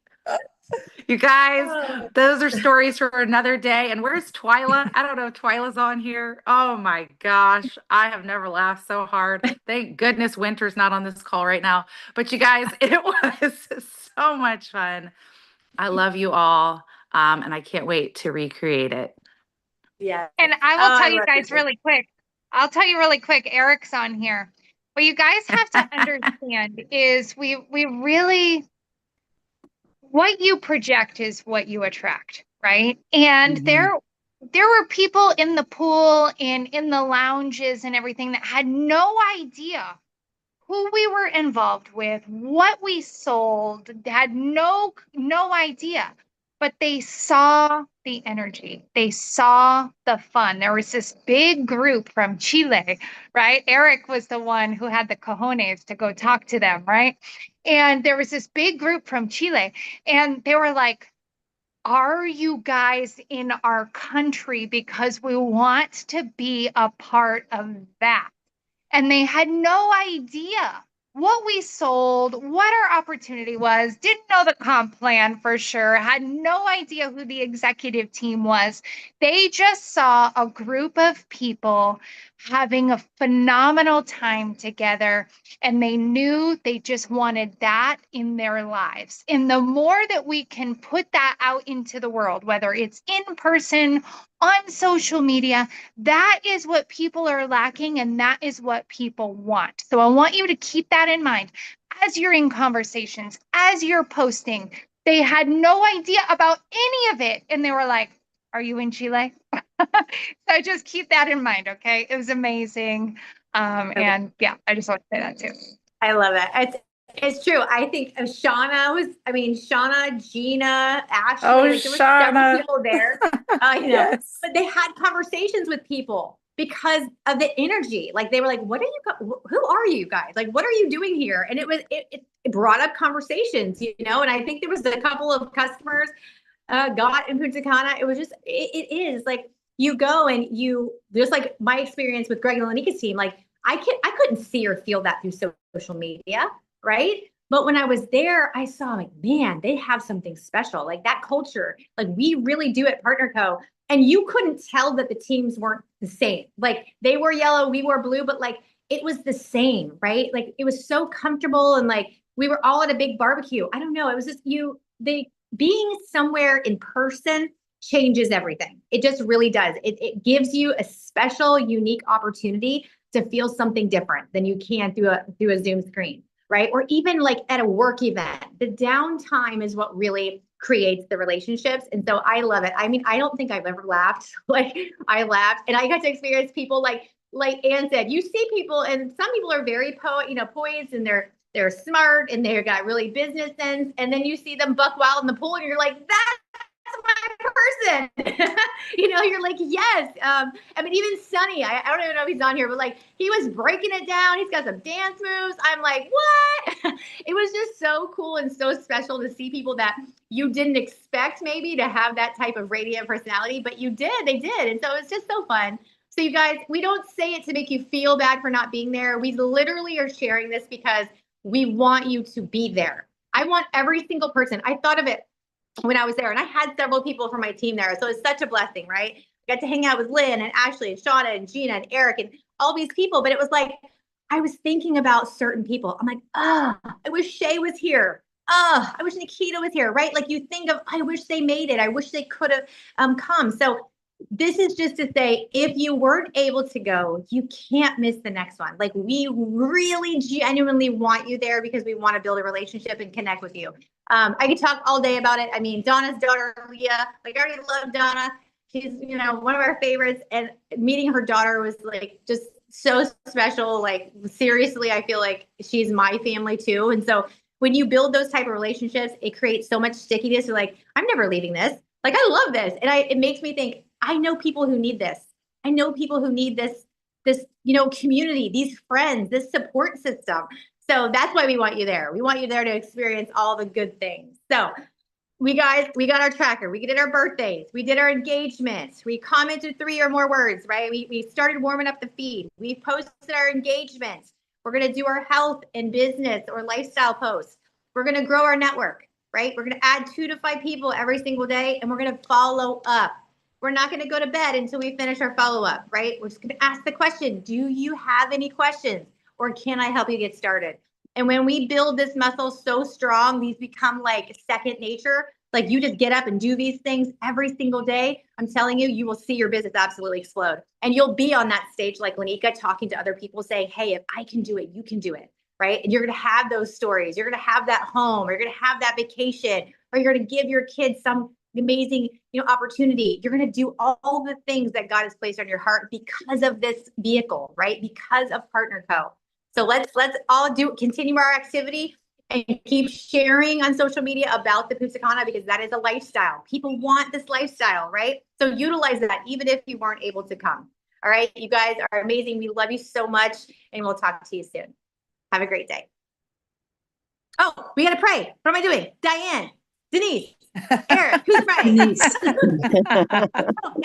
You guys, those are stories for another day. And where's Twyla? I don't know if Twyla's on here. Oh my gosh. I have never laughed so hard. Thank goodness Winter's not on this call right now. But you guys, it was so much fun. I love you all. And I can't wait to recreate it. Yeah. And I will tell you guys really quick. I'll tell you really quick. Eric's on here. What you guys have to understand is we really what you project is what you attract, right? And there were people in the pool and in the lounges and everything that had no idea who we were involved with, what we sold, had no idea. But they saw the energy. They saw the fun. There was this big group from Chile, right? Eric was the one who had the cojones to go talk to them, right? And there was this big group from Chile, and they were like, are you guys in our country? Because we want to be a part of that. And they had no idea what we sold, what our opportunity was, didn't know the comp plan for sure, had no idea who the executive team was. They just saw a group of people having a phenomenal time together, and they knew they just wanted that in their lives. And the more that we can put that out into the world, whether it's in person, on social media, that is what people are lacking, and that is what people want. So I want you to keep that in mind as you're in conversations, as you're posting. They had no idea about any of it, and they were like, "Are you in Chile?" So just keep that in mind, okay? It was amazing. And yeah, I just want to say that too. I love it. It's true. I think Shauna, Gina, Ashley, Oh, like there were several Shauna. people there. I know, Yes. but they had conversations with people because of the energy. Like they were like, "What are you? Who are you guys? Like, what are you doing here?" And it brought up conversations, you know. And I think there was a couple of customers got in Punta Cana. It was just it is like you go and you just like my experience with Greg and Lanika's team. Like I couldn't see or feel that through social media, right? But when I was there, I saw like, man, they have something special. Like that culture, like we really do at Partner Co. And you couldn't tell that the teams weren't the same. Like they were yellow, we were blue, but like it was the same, right? Like it was so comfortable and like we were all at a big barbecue. I don't know. It was just they being somewhere in person changes everything. It just really does. It gives you a special, unique opportunity to feel something different than you can through a Zoom screen, right? Or even like at a work event. The downtime is what really creates the relationships. And so I love it. I mean, I don't think I've ever laughed. Like I laughed and I got to experience people like Ann said, you see people and some people are very poised and they're smart and they've got really business sense. And then you see them buck wild in the pool and you're like, that's my person. You're like, yes. I mean, even Sonny, I don't even know if he's on here, but like he was breaking it down. He's got some dance moves. I'm like, what? It was just so cool and so special to see people that you didn't expect maybe to have that type of radiant personality, but they did. And so it's just so fun. So you guys, we don't say it to make you feel bad for not being there. We literally are sharing this because we want you to be there. I want every single person. I thought of it when I was there and I had several people from my team there. So it's such a blessing, right? I got to hang out with Lynn and Ashley and Shauna and Gina and Eric and all these people. But it was like, I was thinking about certain people. I'm like, I wish Shay was here. I wish Nikita was here, right? Like you think of, I wish they made it. I wish they could have come. So this is just to say, if you weren't able to go, you can't miss the next one. Like we really genuinely want you there because we want to build a relationship and connect with you. I could talk all day about it. I mean, Donna's daughter, Leah, like I already love Donna. She's, one of our favorites, and meeting her daughter was like just so special. Like seriously, I feel like she's my family too. And so when you build those type of relationships, it creates so much stickiness. You're like, I'm never leaving this. Like I love this. And it makes me think, I know people who need this. I know people who need this community, these friends, this support system. So that's why we want you there. We want you there to experience all the good things. So we got our tracker. We did our birthdays. We did our engagements. We commented 3 or more words, right? We started warming up the feed. We posted our engagements. We're going to do our health and business or lifestyle posts. We're going to grow our network, right? We're going to add 2 to 5 people every single day, and we're going to follow up. We're not going to go to bed until we finish our follow-up, right? We're just going to ask the question, do you have any questions? Or can I help you get started? And when we build this muscle so strong, these become like second nature. Like you just get up and do these things every single day. I'm telling you, you will see your business absolutely explode. And you'll be on that stage like Lanika talking to other people saying, hey, if I can do it, you can do it, right? And you're going to have those stories. You're going to have that home, or you're going to have that vacation, or you're going to give your kids some amazing opportunity. You're going to do all the things that God has placed on your heart because of this vehicle, right? Because of Partner Co. So let's all continue our activity and keep sharing on social media about the Punta Cana, because that is a lifestyle. People want this lifestyle, right? So utilize that even if you weren't able to come. All right, you guys are amazing. We love you so much, and we'll talk to you soon. Have a great day. Oh, we got to pray. What am I doing? Diane, Denise. Eric, who's right? Denise.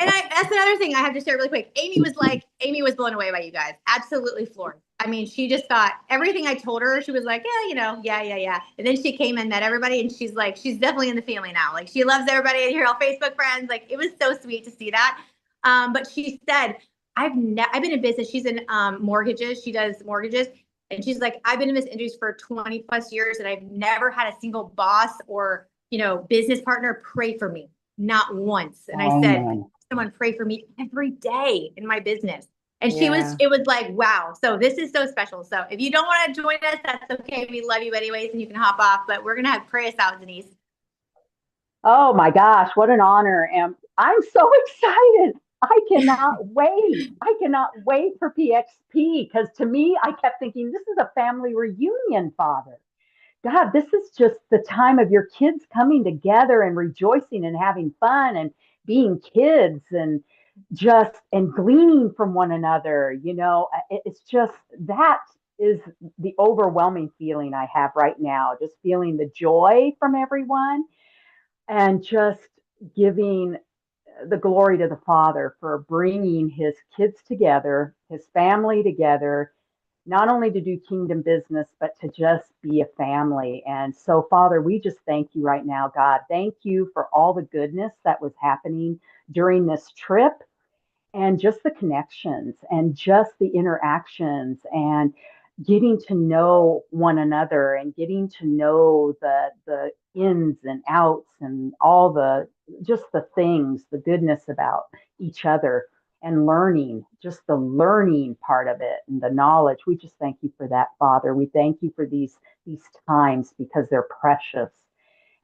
And that's another thing I have to share really quick. Amy was blown away by you guys. Absolutely floored. I mean, she just thought everything I told her, she was like, yeah. And then she came and met everybody, and she's like, she's definitely in the family now. Like, she loves everybody and her all Facebook friends. Like, it was so sweet to see that. But she said, I've been in business. She's in mortgages. She does mortgages. And she's like, I've been in this industry for 20 plus years, and I've never had a single boss or, business partner pray for me. Not once. And I said, someone pray for me every day in my business. And it was like, wow. So this is so special. So if you don't want to join us, that's okay. We love you anyways, and you can hop off, but we're going to have pray us out, Denise. Oh my gosh, what an honor. And I'm so excited. I cannot wait. I cannot wait for PXP, because to me, I kept thinking, this is a family reunion, Father. God, this is just the time of your kids coming together and rejoicing and having fun and being kids and gleaning from one another. It's just, that is the overwhelming feeling I have right now, just feeling the joy from everyone and just giving the glory to the Father for bringing his kids together, his family together, not only to do kingdom business, but to just be a family. And so, Father, we just thank you right now, God. Thank you for all the goodness that was happening during this trip, and just the connections and just the interactions and getting to know one another and getting to know the ins and outs and all the things, the goodness about each other, and learning, just the learning part of it and the knowledge. We just thank you for that, Father. We thank you for these times, because they're precious.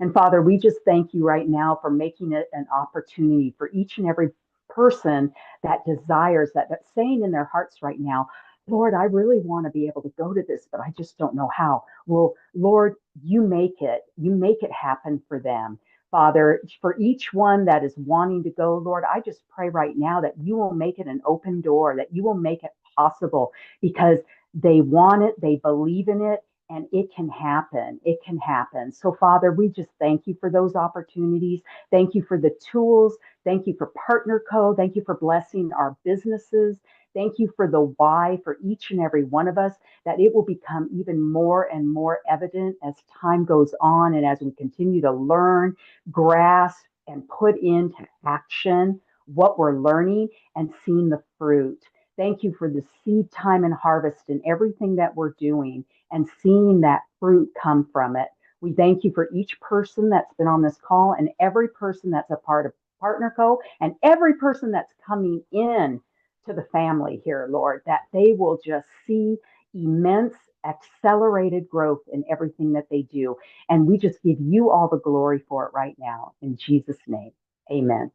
And Father, we just thank you right now for making it an opportunity for each and every person that desires that's saying in their hearts right now, Lord, I really want to be able to go to this, but I just don't know how. Well, Lord, you make it happen for them. Father, for each one that is wanting to go, Lord, I just pray right now that you will make it an open door, that you will make it possible, because they want it, they believe in it, and it can happen. It can happen. So, Father, we just thank you for those opportunities. Thank you for the tools. Thank you for Partner Co. Thank you for blessing our businesses. Thank you for the why for each and every one of us, that it will become even more and more evident as time goes on and as we continue to learn, grasp, and put into action what we're learning and seeing the fruit. Thank you for the seed time and harvest and everything that we're doing and seeing that fruit come from it. We thank you for each person that's been on this call and every person that's a part of Partner Co. and every person that's coming in to the family here, Lord, that they will just see immense accelerated growth in everything that they do. And we just give you all the glory for it right now. In Jesus' name, amen.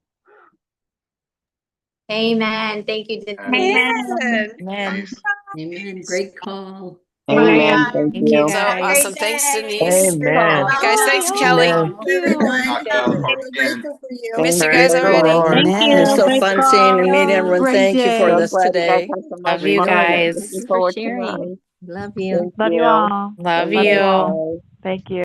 Amen. Thank you, Denise. Amen. Amen. Amen. Great call. Amen. God. Thank Thank you, you. So Have a great awesome. guys. Thanks, day. Denise. Amen. Guys, thanks, Kelly. Amen. Everyone. Again. Miss you Praise guys the already. Lord. Thank you. Amen. So fun seeing and meeting everyone. Great Thank you for day. So this glad you guys today. have some Love lovely you moments. guys. Looking Thanks for forward to sharing. mine. Love you. Thank Love you you. all. Love Thank you. you. Bye. Thank you.